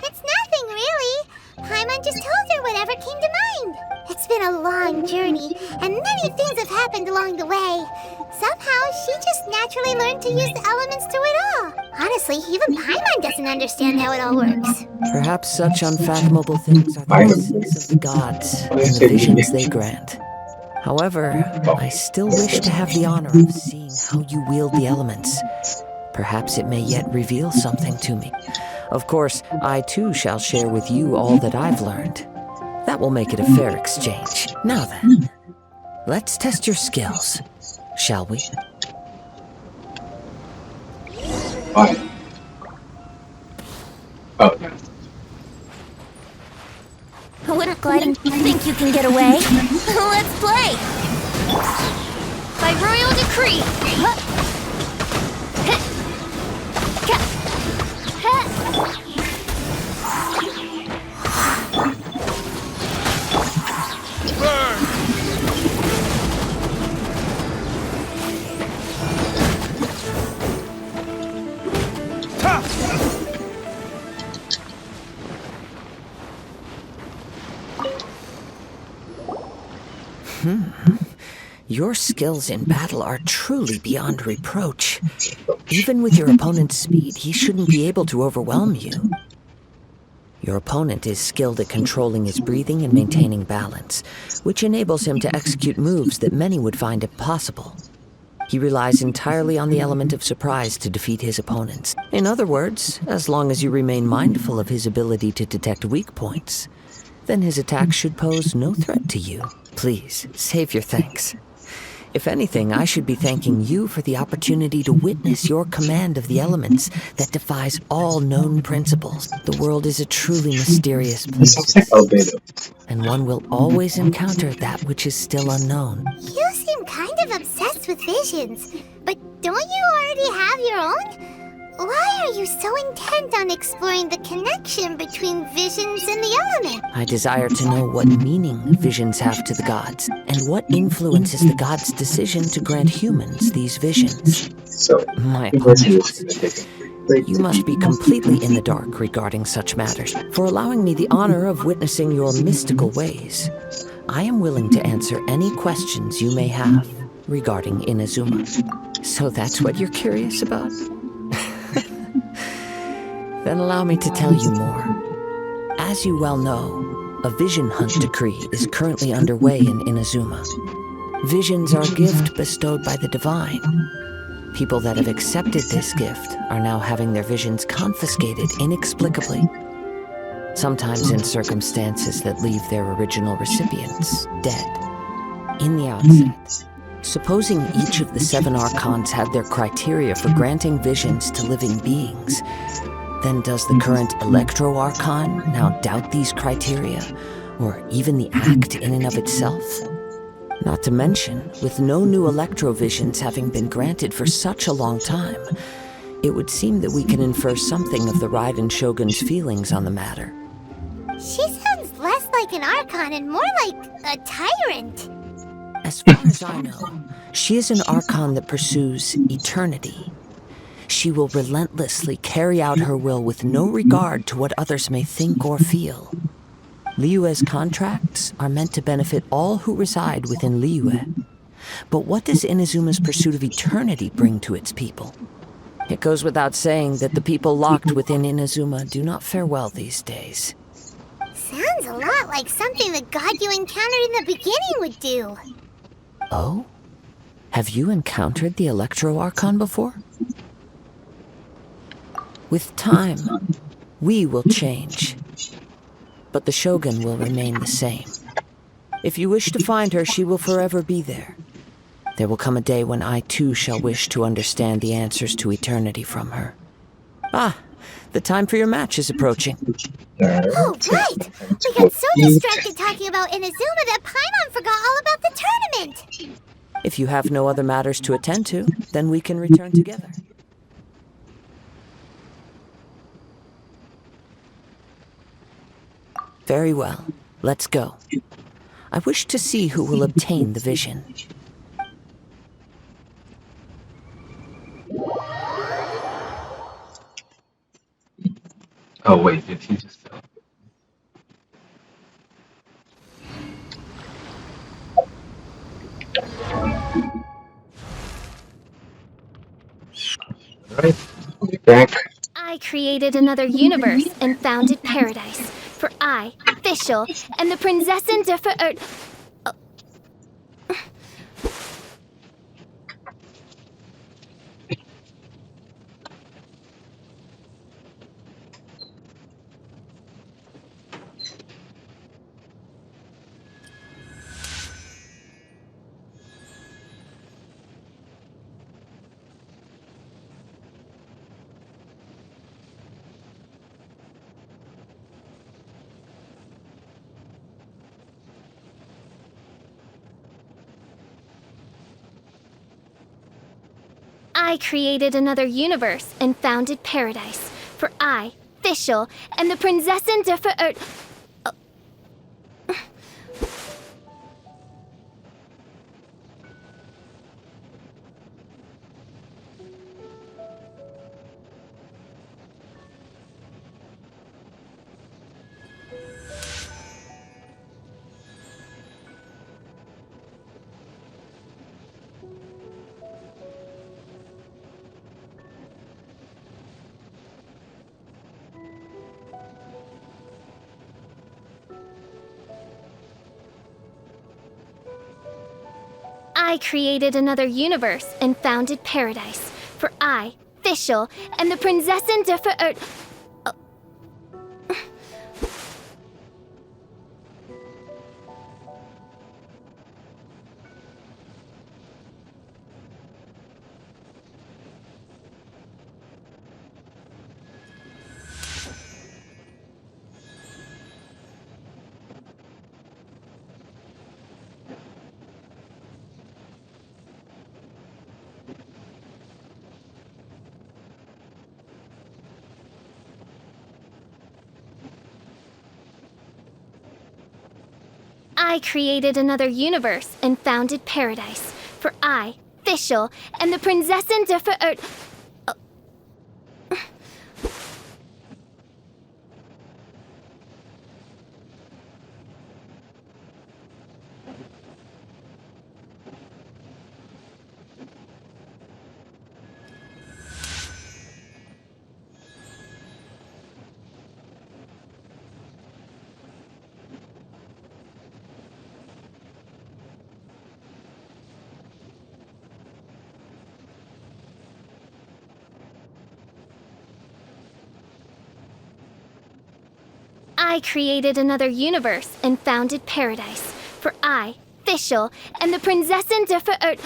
It's nothing really. Paimon just told her whatever came to mind. It's been a long journey, and many things have happened along the way. Somehow, she just naturally learned to use the elements through it all. Honestly, even Paimon doesn't understand how it all works. Perhaps such unfathomable things are the essence of the gods and the visions they grant. However, I still wish to have the honor of seeing how you wield the elements. Perhaps it may yet reveal something to me. Of course, I too shall share with you all that I've learned. That will make it a fair exchange. Now then, let's test your skills, shall we? Fine. Oh, no. Wouldn't gliding think you can get away? Let's play! By royal decree! Your skills in battle are truly beyond reproach. Even with your opponent's speed, he shouldn't be able to overwhelm you. Your opponent is skilled at controlling his breathing and maintaining balance, which enables him to execute moves that many would find impossible. He relies entirely on the element of surprise to defeat his opponents. In other words, as long as you remain mindful of his ability to detect weak points, then his attack should pose no threat to you. Please, save your thanks. If anything, I should be thanking you for the opportunity to witness your command of the elements that defies all known principles. The world is a truly mysterious place, and one will always encounter that which is still unknown. You seem kind of obsessed with visions, but don't you already have your own? Why are you so intent on exploring the connection between visions and the element? I desire to know what meaning visions have to the gods, and what influences the gods' decision to grant humans these visions. My apologies. You must be completely in the dark regarding such matters. For allowing me the honor of witnessing your mystical ways, I am willing to answer any questions you may have regarding Inazuma. So that's what you're curious about? Then allow me to tell you more. As you well know, a vision hunt decree is currently underway in Inazuma. Visions are a gift bestowed by the divine. People that have accepted this gift are now having their visions confiscated inexplicably, sometimes in circumstances that leave their original recipients dead. In the outset, supposing each of the 7 Archons had their criteria for granting visions to living beings, then does the current Electro Archon now doubt these criteria, or even the act in and of itself? Not to mention, with no new Electro visions having been granted for such a long time, it would seem that we can infer something of the Raiden Shogun's feelings on the matter. She sounds less like an Archon and more like a tyrant. As far as I know, she is an Archon that pursues eternity. She will relentlessly carry out her will with no regard to what others may think or feel. Liyue's contracts are meant to benefit all who reside within Liyue. But what does Inazuma's pursuit of eternity bring to its people? It goes without saying that the people locked within Inazuma do not fare well these days. Sounds a lot like something the god you encountered in the beginning would do. Oh? Have you encountered the Electro Archon before? With time, we will change, but the Shogun will remain the same. If you wish to find her, she will forever be there. There will come a day when I too shall wish to understand the answers to eternity from her. Ah, the time for your match is approaching. Oh, right! We got so distracted talking about Inazuma that Paimon forgot all about the tournament! If you have no other matters to attend to, then we can return together. Very well. Let's go. I wish to see who will obtain the vision. Oh wait, did he just tell? Alright, we'll be back. I created another universe and founded paradise. For I, Fischl, and the Prinzessin der I created another universe and founded paradise. For I, Fischl, and the Prinzessin der I created another universe and founded paradise. For I, Fischl, am the Prinzessin der Verirrt. I created another universe and founded paradise. For I, Fischl, am the Prinzessin der Verirrt. I created another universe and founded paradise. For I, Fischl, am the Prinzessin der Verirrt.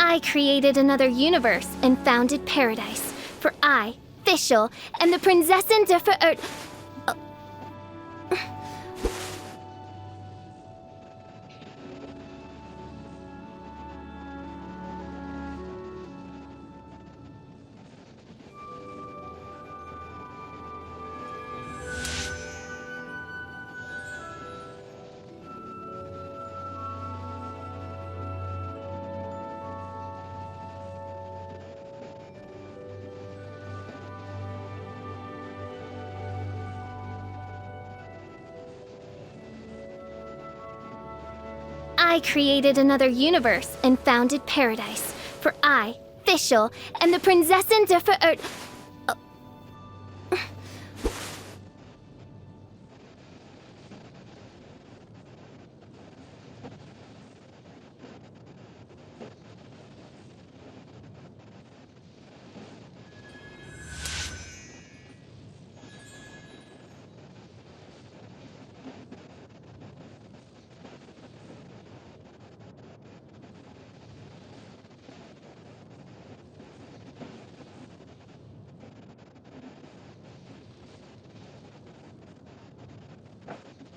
I created another universe and founded paradise. For I, Fischl, am the Prinzessin der Verirrt. I created another universe and founded paradise. For I, Fischl, am the Prinzessin der Verirrt.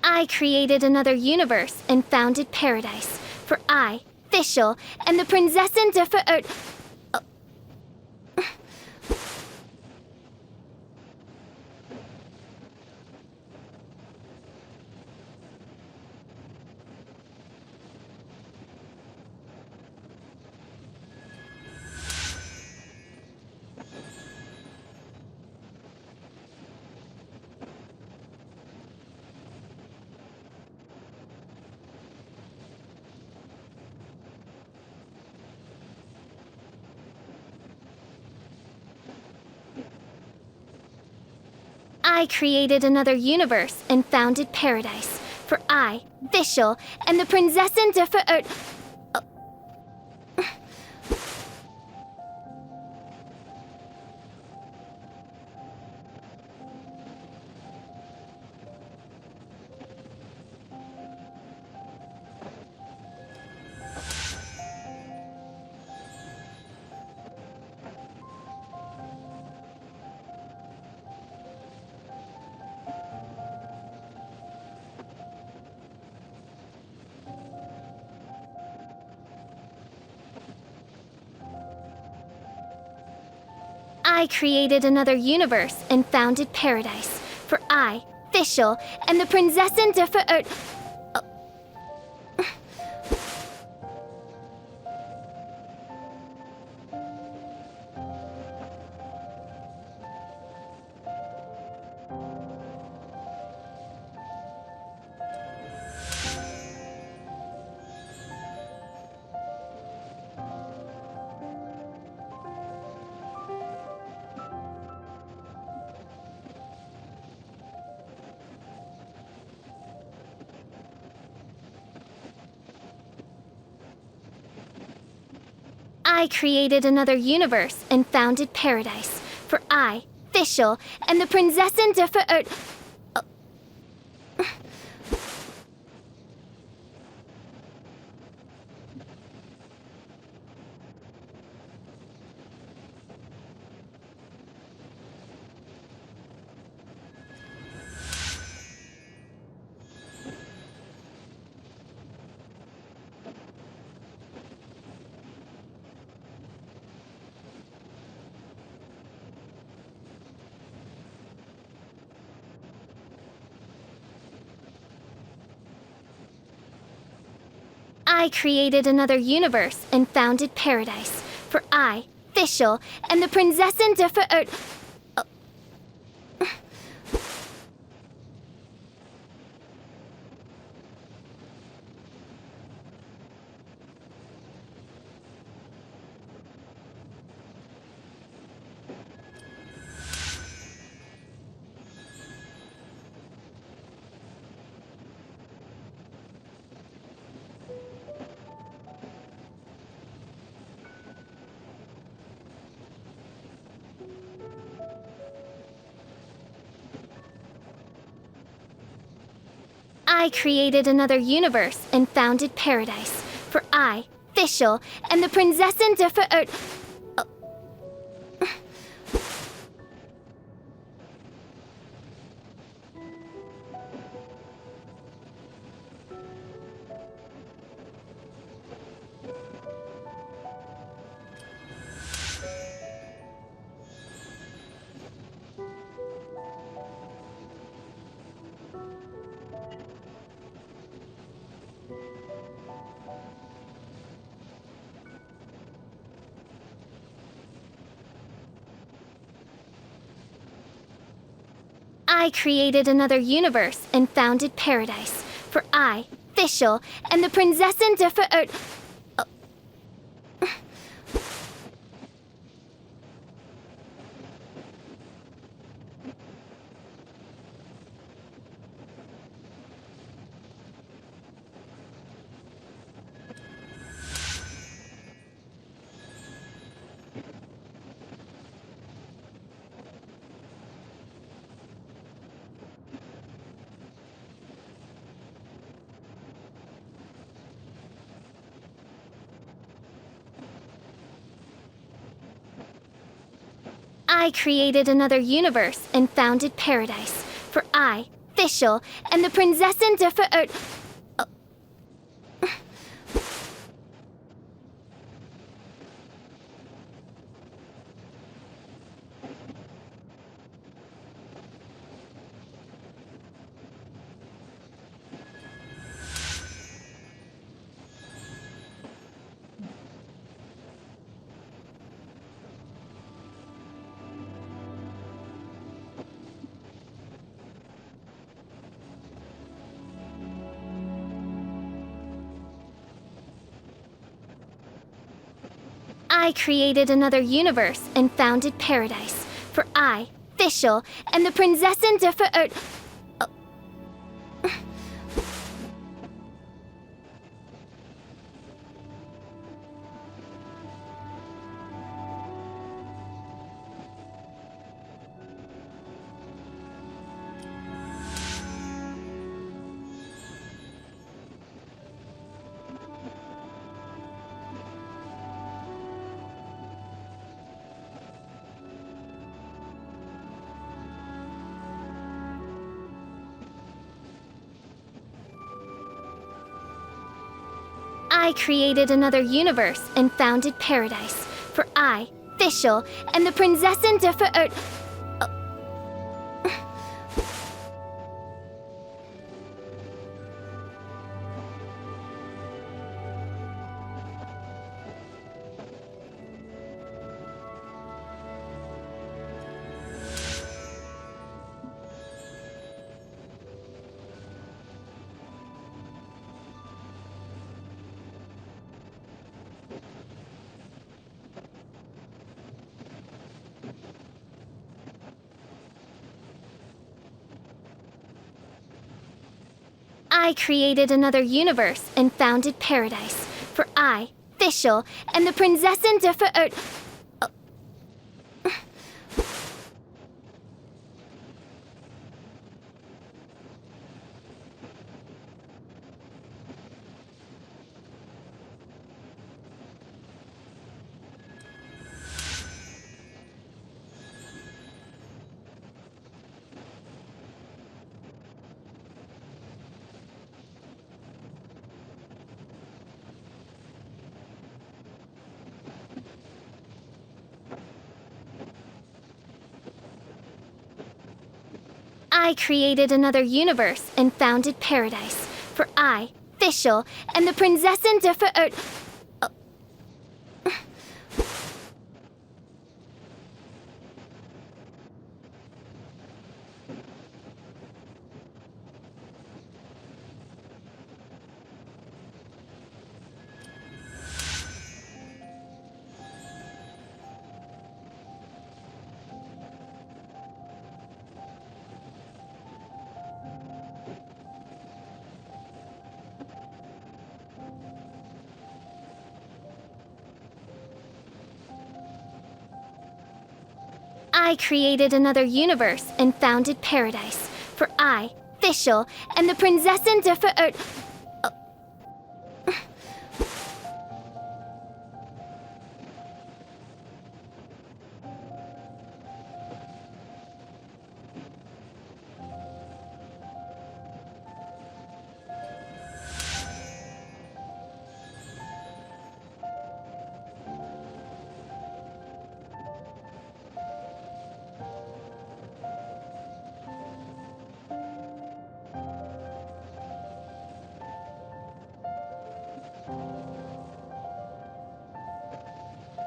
I created another universe and founded paradise. For I, Fischl, am the Prinzessin der Verirrt. I created another universe and founded paradise. For I, Fischl, am the Prinzessin der Verirrt. I created another universe and founded paradise. For I, Fischl, and the Prinzessin der Verirrt. I created another universe and founded paradise. For I, Fischl, and the Prinzessin der Verirrt. I created another universe and founded paradise. For I, Fischl, and the Prinzessin der Verirrt. I created another universe and founded paradise. For I, Fischl, and the Prinzessin der Verirrt. I created another universe and founded paradise. For I, Fischl, and the Prinzessin der Verirrt. I created another universe and founded paradise. For I, Fischl, and the Prinzessin der Verirrt. I created another universe and founded paradise. For I, Fischl, and the Prinzessin der Verirrt. I created another universe and founded paradise. For I, Fischl, and the Prinzessin der Verirrt. I created another universe and founded paradise. For I, Fischl, and the Prinzessin der Verirrt... I created another universe and founded paradise. For I, Fischl, and the Prinzessin der Verirrt... I created another universe and founded paradise. For I, Fischl, and the Prinzessin der Verirrt...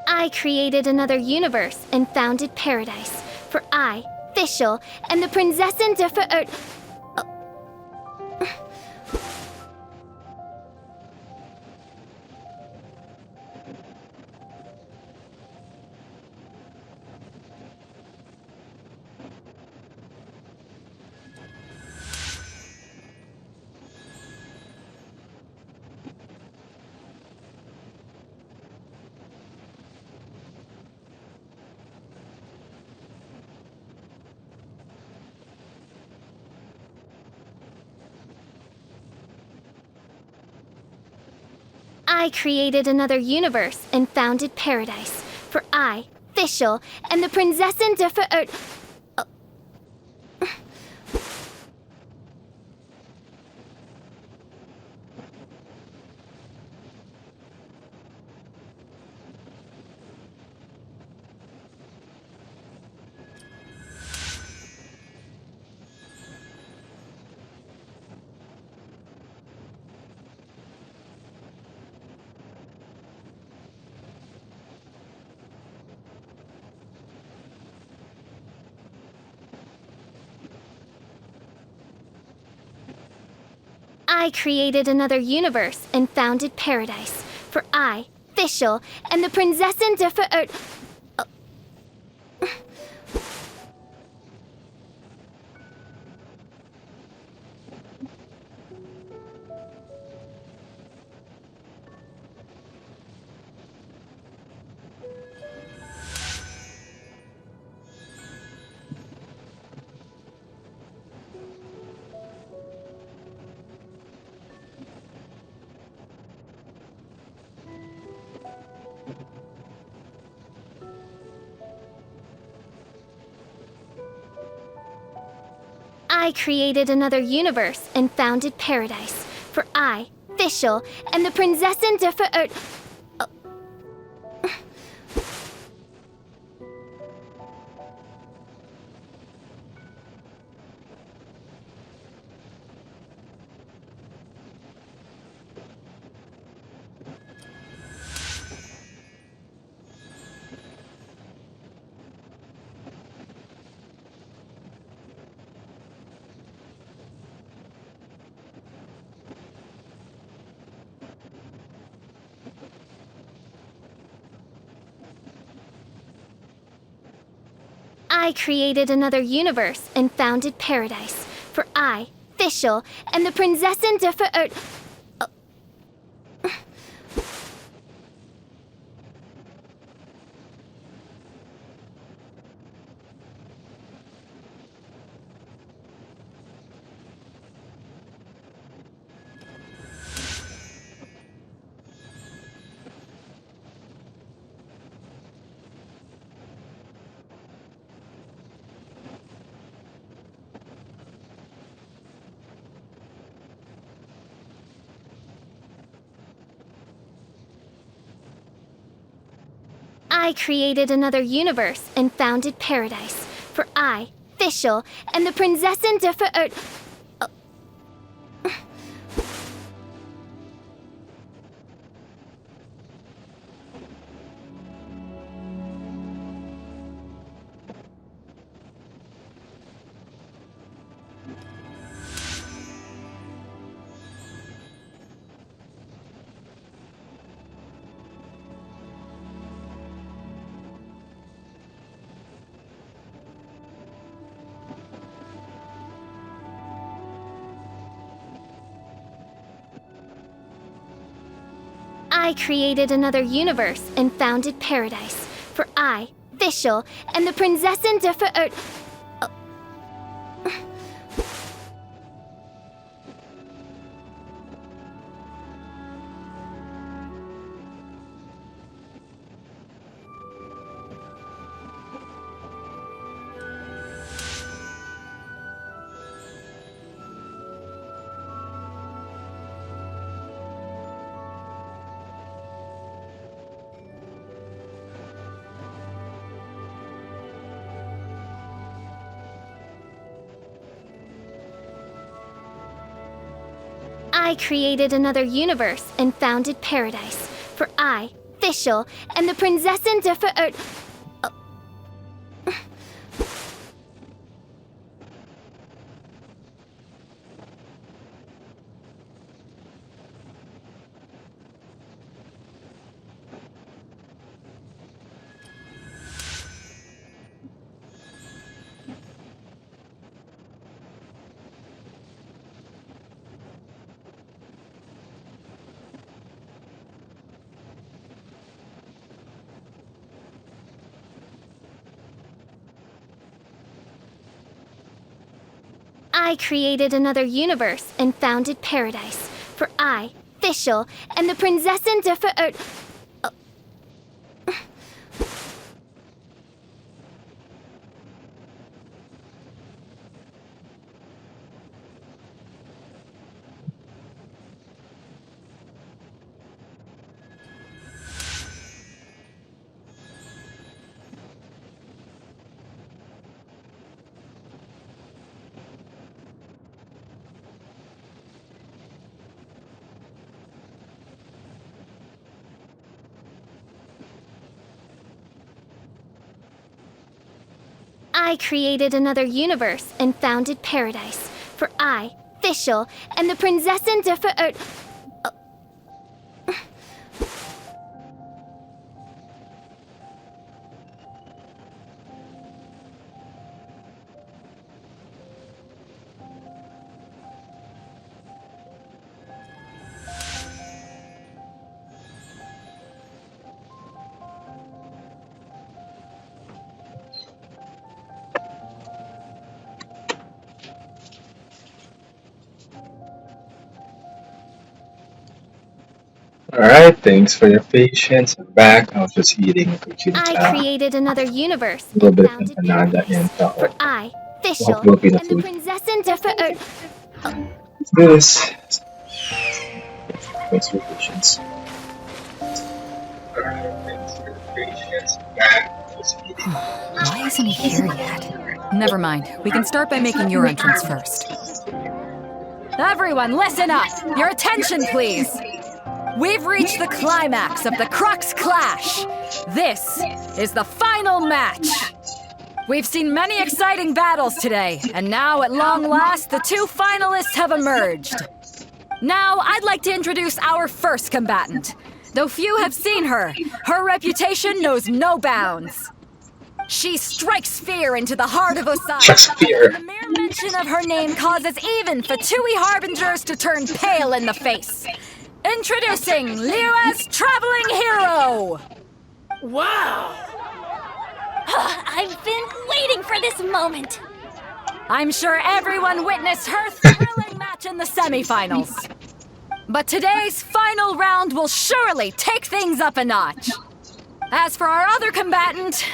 I created another universe and founded paradise. For I, Fischl, and the Prinzessin der Verirrt... I created another universe and founded paradise. For I, Fischl, and the Prinzessin der Verirrt... I created another universe and founded paradise. For I, Fischl, and the Prinzessin der Verirrt... I created another universe and founded paradise. For I, Fischl, and the Prinzessin der Verirrt... I created another universe and founded paradise. For I, Fischl, and the Prinzessin der Verirrt. I created another universe and founded paradise. For I, Fischl, and the Prinzessin der Verirrt. I created another universe and founded paradise. For I, Fischl, and the Prinzessin der Verirrt. I created another universe and founded paradise. For I, Fischl, and the Prinzessin der Verirrt. I created another universe and founded paradise. For I, Fischl, and the Prinzessin der Verirrt. I created another universe and founded paradise. For I, Fischl, and the Prinzessin der Verirrt. Alright, thanks for your patience. I'm back. I was just eating a kuchincha. I created another universe A little and bit of founded empanada paradise. and For I, Fischl, Filipino and the food. Prinzessin der Verirrt. Let's do this. Thanks for your patience. Why isn't he here yet? Never mind. We can start by making your entrance first. Everyone, listen up! Your attention, please! We've reached the climax of the Crux Clash! This is the final match! We've seen many exciting battles today, and now, at long last, the two finalists have emerged. Now, I'd like to introduce our first combatant. Though few have seen her, her reputation knows no bounds. She strikes fear into the heart of Osiris. Strikes fear. The mere mention of her name causes even Fatui harbingers to turn pale in the face. Introducing Liyue's traveling hero! Wow! I've been waiting for this moment. I'm sure everyone witnessed her thrilling match in the semifinals. But today's final round will surely take things up a notch. As for our other combatant,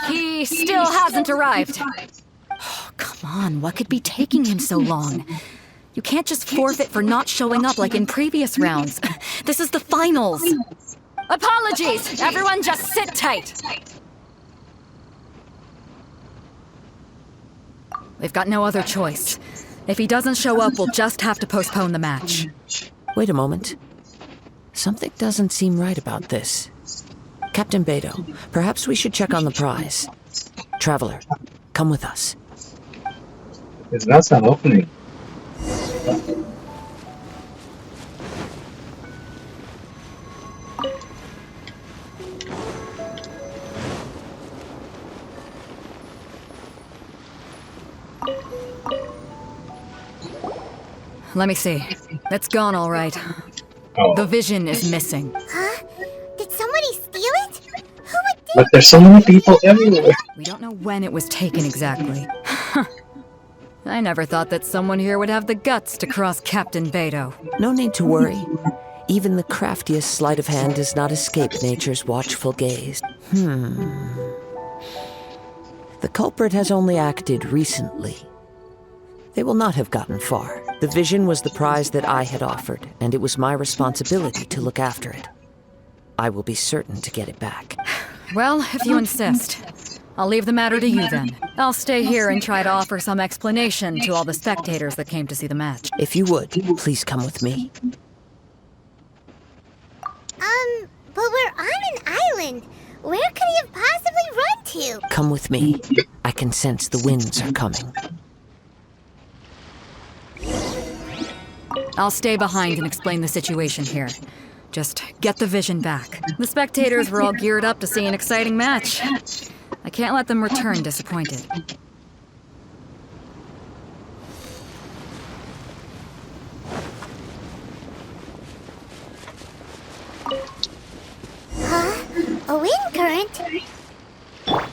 he still hasn't arrived. Oh, come on, what could be taking him so long? You can't just forfeit for not showing up like in previous rounds. This is the finals. Apologies, everyone just sit tight. We've got no other choice. If he doesn't show up, we'll just have to postpone the match. Wait a moment. Something doesn't seem right about this. Captain Beto, perhaps we should check on the prize. Traveler, come with us. There's not some opening. Let me see. It's gone all right. Oh. The vision is missing. Huh? Did somebody steal it? Who would do But there's so many people everywhere. We don't know when it was taken exactly. I never thought that someone here would have the guts to cross Captain Beto. No need to worry. Even the craftiest sleight of hand does not escape nature's watchful gaze. The culprit has only acted recently. They will not have gotten far. The vision was the prize that I had offered, and it was my responsibility to look after it. I will be certain to get it back. Well, if you insist. I'll leave the matter to you then. I'll stay here and try to offer some explanation to all the spectators that came to see the match. If you would, please come with me. But we're on an island. Where could he have possibly run to? Come with me. I can sense the winds are coming. I'll stay behind and explain the situation here. Just get the vision back. The spectators were all geared up to see an exciting match. I can't let them return disappointed. Huh? A wind current?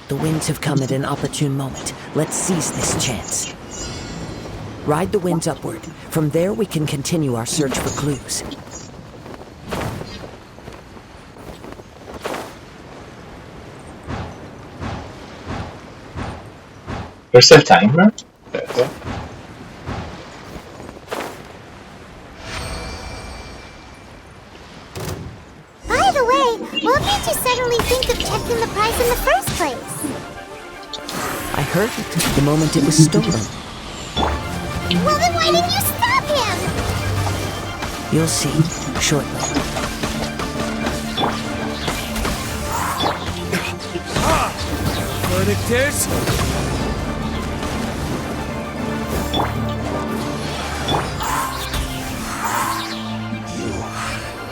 The winds have come at an opportune moment. Let's seize this chance. Ride the winds upward. From there, we can continue our search for clues. There's a timer? Okay. By the way, what made you suddenly think of checking the prize in the first place? I heard it the moment it was stolen. Well, then why didn't you stop him? You'll see shortly. Verdict is...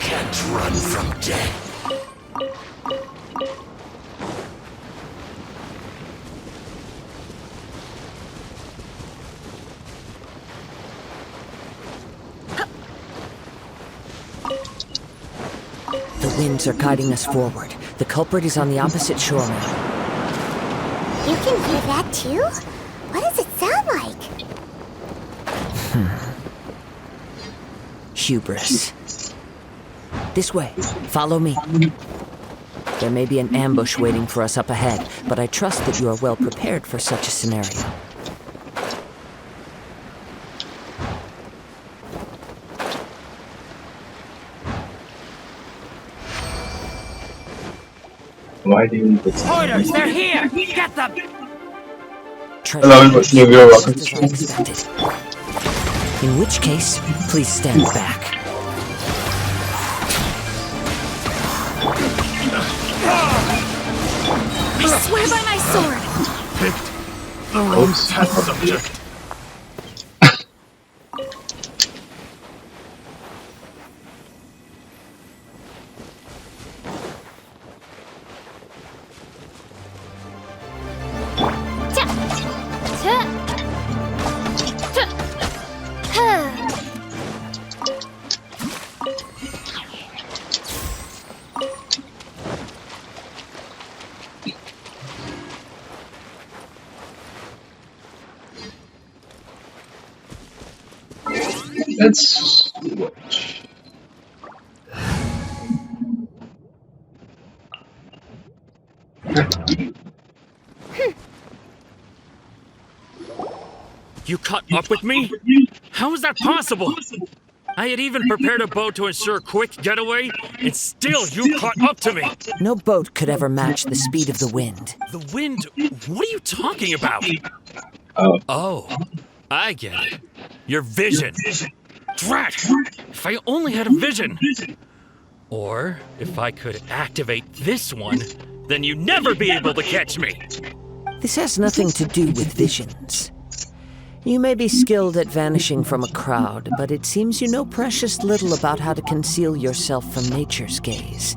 Can't run from death. The winds are guiding us forward. The culprit is on the opposite shore now. You can hear that too? What does it sound like? Hubris. This way. Follow me. There may be an ambush waiting for us up ahead, but I trust that you are well prepared for such a scenario. Why do you need this? Orders, they're here! Get them! Hello, you're welcome. Just as I expected. In which case, please stand back. I swear by my sword! Picked the wrong test subject. Let's watch. You caught up with me? How is that possible? I had even prepared a boat to ensure a quick getaway, and still you caught up to me! No boat could ever match the speed of the wind. The wind? What are you talking about? Oh, I get it. Your vision. Drat! If I only had a vision! Or, if I could activate this one, then you'd never be able to catch me! This has nothing to do with visions. You may be skilled at vanishing from a crowd, but it seems you know precious little about how to conceal yourself from nature's gaze.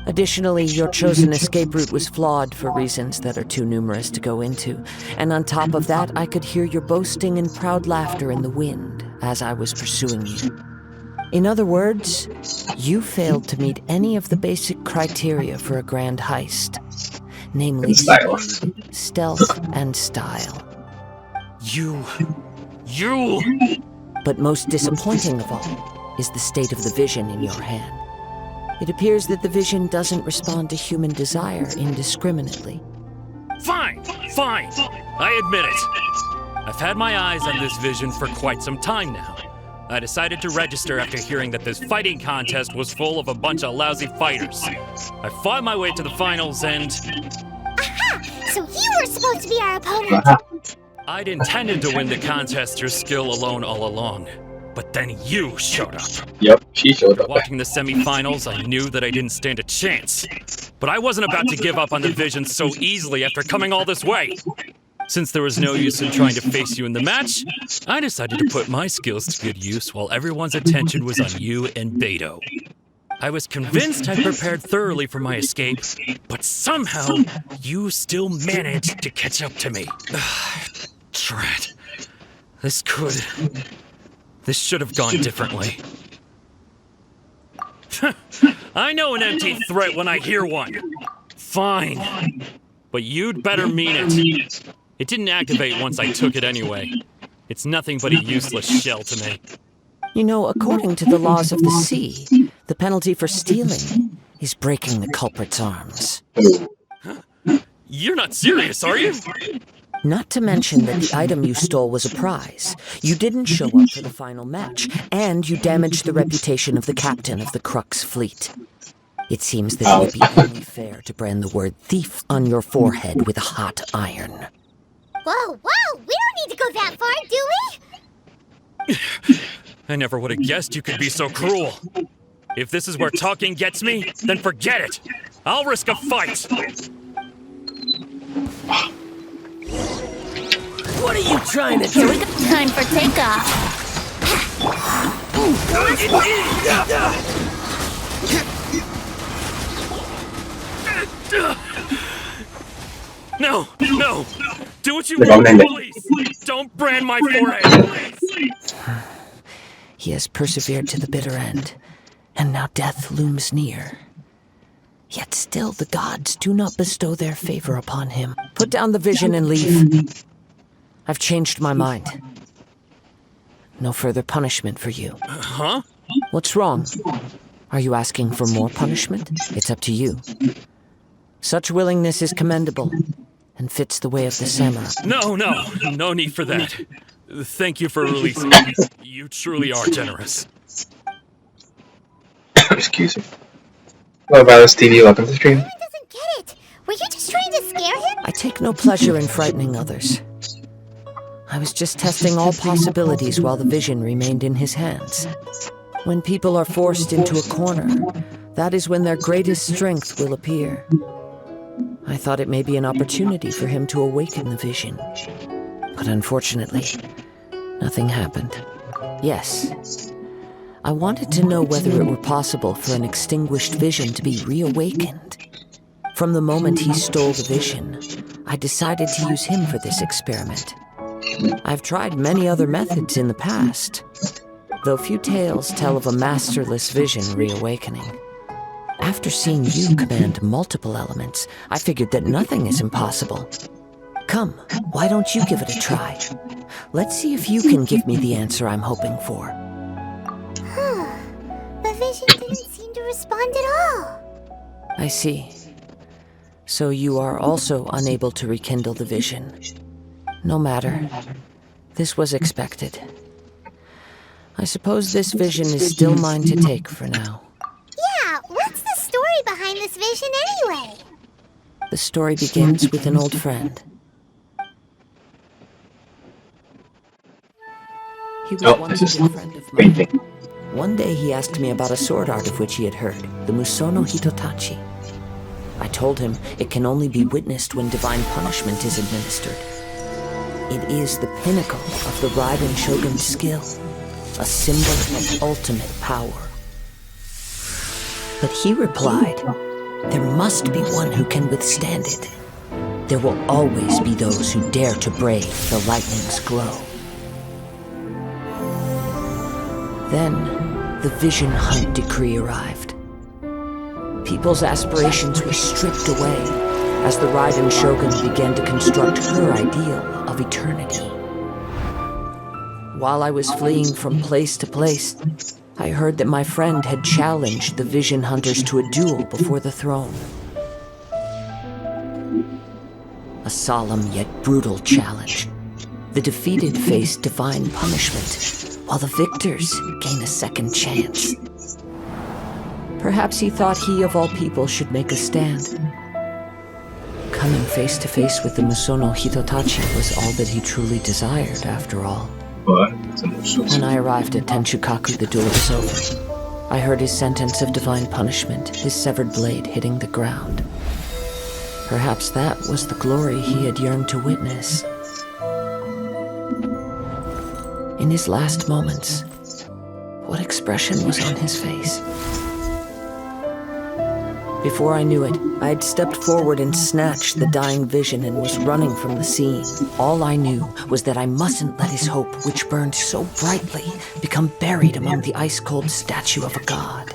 Additionally, your chosen escape route was flawed for reasons that are too numerous to go into, and on top of that, I could hear your boasting and proud laughter in the wind as I was pursuing you. In other words, you failed to meet any of the basic criteria for a grand heist, namely speed, stealth, and style. You... But most disappointing of all is the state of the vision in your hand. It appears that the vision doesn't respond to human desire indiscriminately. Fine! I admit it. I've had my eyes on this vision for quite some time now. I decided to register after hearing that this fighting contest was full of a bunch of lousy fighters. I fought my way to the finals and... Aha! So you were supposed to be our opponent! I'd intended to win the contest through skill alone all along. But then you showed up. Yep, she showed up. Watching the semifinals, I knew that I didn't stand a chance. But I wasn't about to give up on the vision so easily after coming all this way. Since there was no use in trying to face you in the match, I decided to put my skills to good use while everyone's attention was on you and Beto. I was convinced I'd prepared thoroughly for my escape, but somehow you still managed to catch up to me. Drat. This should have gone differently. I know an empty threat when I hear one. Fine. But you'd better mean it. It didn't activate once I took it anyway. It's nothing but a useless shell to me. You know, according to the laws of the sea, the penalty for stealing is breaking the culprit's arms. You're not serious, are you? Not to mention that the item you stole was a prize. You didn't show up for the final match, and you damaged the reputation of the captain of the Crux fleet. It seems that it would be only fair to brand the word thief on your forehead with a hot iron. Whoa, we don't need to go that far, do we? I never would have guessed you could be so cruel. If this is where talking gets me, then forget it. I'll risk a fight. What are you trying to do? Time for takeoff. No! Do what you want, please! Don't brand my forehead, please! He has persevered to the bitter end, and now death looms near. Yet still the gods do not bestow their favor upon him. Put down the vision and leave. I've changed my mind. No further punishment for you. Huh? What's wrong? Are you asking for more punishment? It's up to you. Such willingness is commendable and fits the way of the samurai. No need for that. Thank you for releasing me. You truly are generous. Excuse me. Hello, Virus TV. Welcome to the stream. Aaron doesn't get it. Were you just trying to scare him? I take no pleasure in frightening others. I was just testing all possibilities while the vision remained in his hands. When people are forced into a corner, that is when their greatest strength will appear. I thought it may be an opportunity for him to awaken the vision. But unfortunately, nothing happened. Yes, I wanted to know whether it were possible for an extinguished vision to be reawakened. From the moment he stole the vision, I decided to use him for this experiment. I've tried many other methods in the past, though few tales tell of a masterless vision reawakening. After seeing you command multiple elements, I figured that nothing is impossible. Come, why don't you give it a try? Let's see if you can give me the answer I'm hoping for. respond at all. I see. So you are also unable to rekindle the vision. No matter. This was expected. I suppose this vision is still mine to take for now. Yeah, what's the story behind this vision anyway? The story begins with an old friend. He was once a good friend of mine. One day he asked me about a sword art of which he had heard, the Musono Hitotachi. I told him it can only be witnessed when divine punishment is administered. It is the pinnacle of the Raiden Shogun's skill, a symbol of ultimate power. But he replied, there must be one who can withstand it. There will always be those who dare to brave the lightning's glow. Then, the Vision Hunt decree arrived. People's aspirations were stripped away as the Raiden Shogun began to construct her ideal of eternity. While I was fleeing from place to place, I heard that my friend had challenged the Vision Hunters to a duel before the throne. A solemn yet brutal challenge. The defeated face divine punishment, while the victors gain a second chance. Perhaps he thought he of all people should make a stand. Coming face to face with the Musono Hitotachi was all that he truly desired, after all. When I arrived at Tenchukaku, the duel was over. I heard his sentence of divine punishment, his severed blade hitting the ground. Perhaps that was the glory he had yearned to witness. In his last moments, what expression was on his face? Before I knew it, I had stepped forward and snatched the dying vision and was running from the scene. All I knew was that I mustn't let his hope, which burned so brightly, become buried among the ice-cold statue of a god.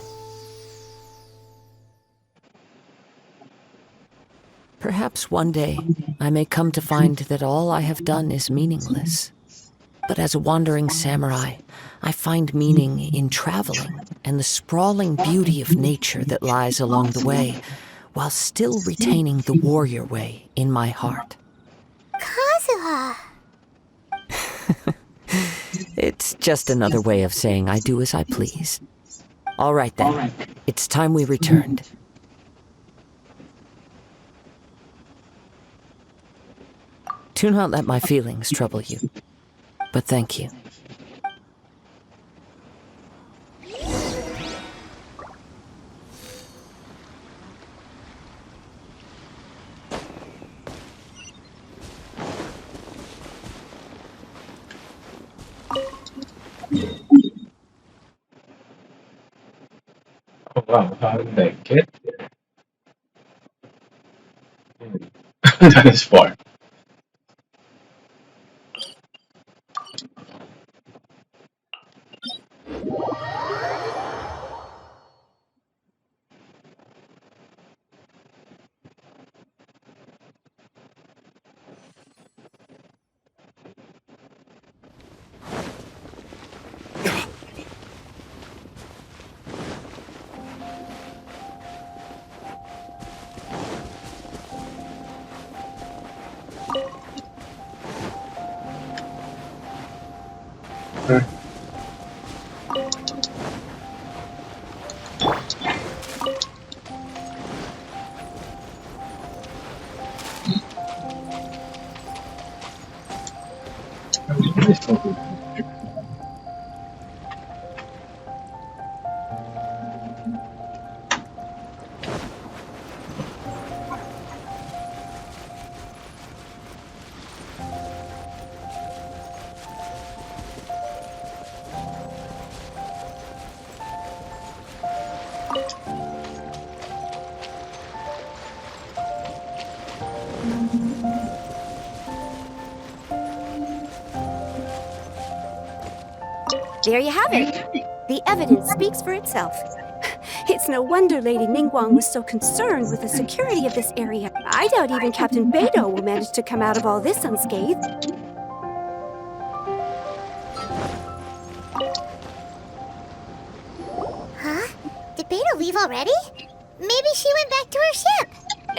Perhaps one day, I may come to find that all I have done is meaningless. But as a wandering samurai, I find meaning in traveling and the sprawling beauty of nature that lies along the way, while still retaining the warrior way in my heart. Kazuha! It's just another way of saying I do as I please. All right then, it's time we returned. Do not let my feelings trouble you, but thank you. Oh wow, how did I get there? That is far. There you have it. The evidence speaks for itself. It's no wonder Lady Ningguang was so concerned with the security of this area. I doubt even Captain Beidou will manage to come out of all this unscathed. Huh? Did Beidou leave already? Maybe she went back to her ship.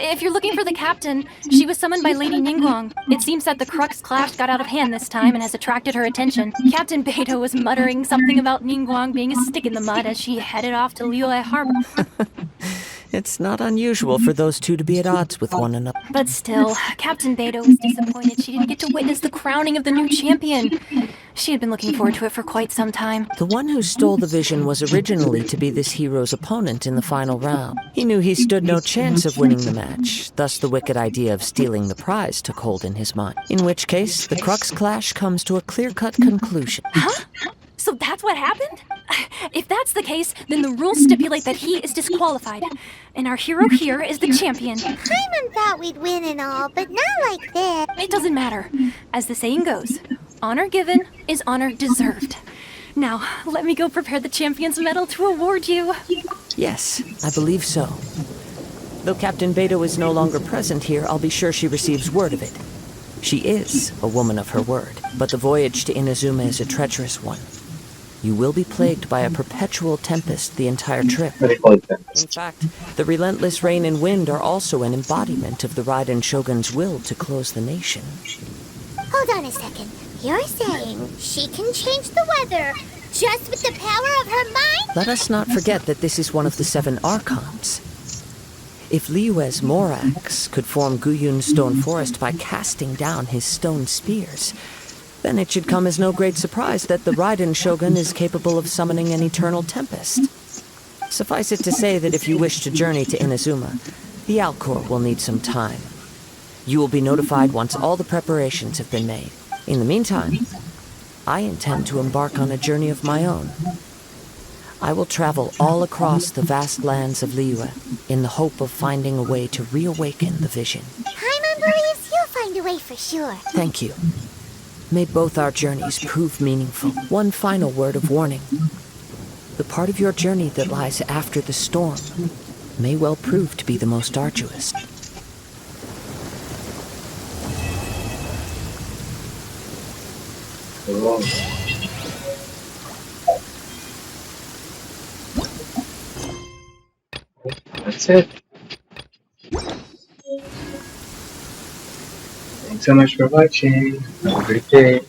If you're looking for the captain, she was summoned by Lady Ningguang. It seems that the Crux clash got out of hand this time and has attracted her attention. Captain Beidou was muttering something about Ningguang being a stick in the mud as she headed off to Liyue Harbor. It's not unusual for those two to be at odds with one another. But still, Captain Beidou was disappointed she didn't get to witness the crowning of the new champion. She had been looking forward to it for quite some time. The one who stole the vision was originally to be this hero's opponent in the final round. He knew he stood no chance of winning the match, thus the wicked idea of stealing the prize took hold in his mind. In which case, the Crux clash comes to a clear-cut conclusion. Huh? So that's what happened? If that's the case, then the rules stipulate that he is disqualified. And our hero here is the champion. Paimon thought we'd win and all, but not like this. It doesn't matter. As the saying goes, honor given is honor deserved. Now, let me go prepare the champion's medal to award you. Yes, I believe so. Though Captain Beidou is no longer present here, I'll be sure she receives word of it. She is a woman of her word, but the voyage to Inazuma is a treacherous one. You will be plagued by a perpetual tempest the entire trip. In fact, the relentless rain and wind are also an embodiment of the Raiden Shogun's will to close the nation. Hold on a second. You're saying she can change the weather just with the power of her mind? Let us not forget that this is one of the 7 Archons. If Liyue's Morax could form Guyun's stone forest by casting down his stone spears, then it should come as no great surprise that the Raiden Shogun is capable of summoning an eternal tempest. Suffice it to say that if you wish to journey to Inazuma, the Alcor will need some time. You will be notified once all the preparations have been made. In the meantime, I intend to embark on a journey of my own. I will travel all across the vast lands of Liyue in the hope of finding a way to reawaken the vision. Paimon believes you'll find a way for sure. Thank you. May both our journeys prove meaningful. One final word of warning. The part of your journey that lies after the storm may well prove to be the most arduous. That's it. Thanks so much for watching. Have a great day.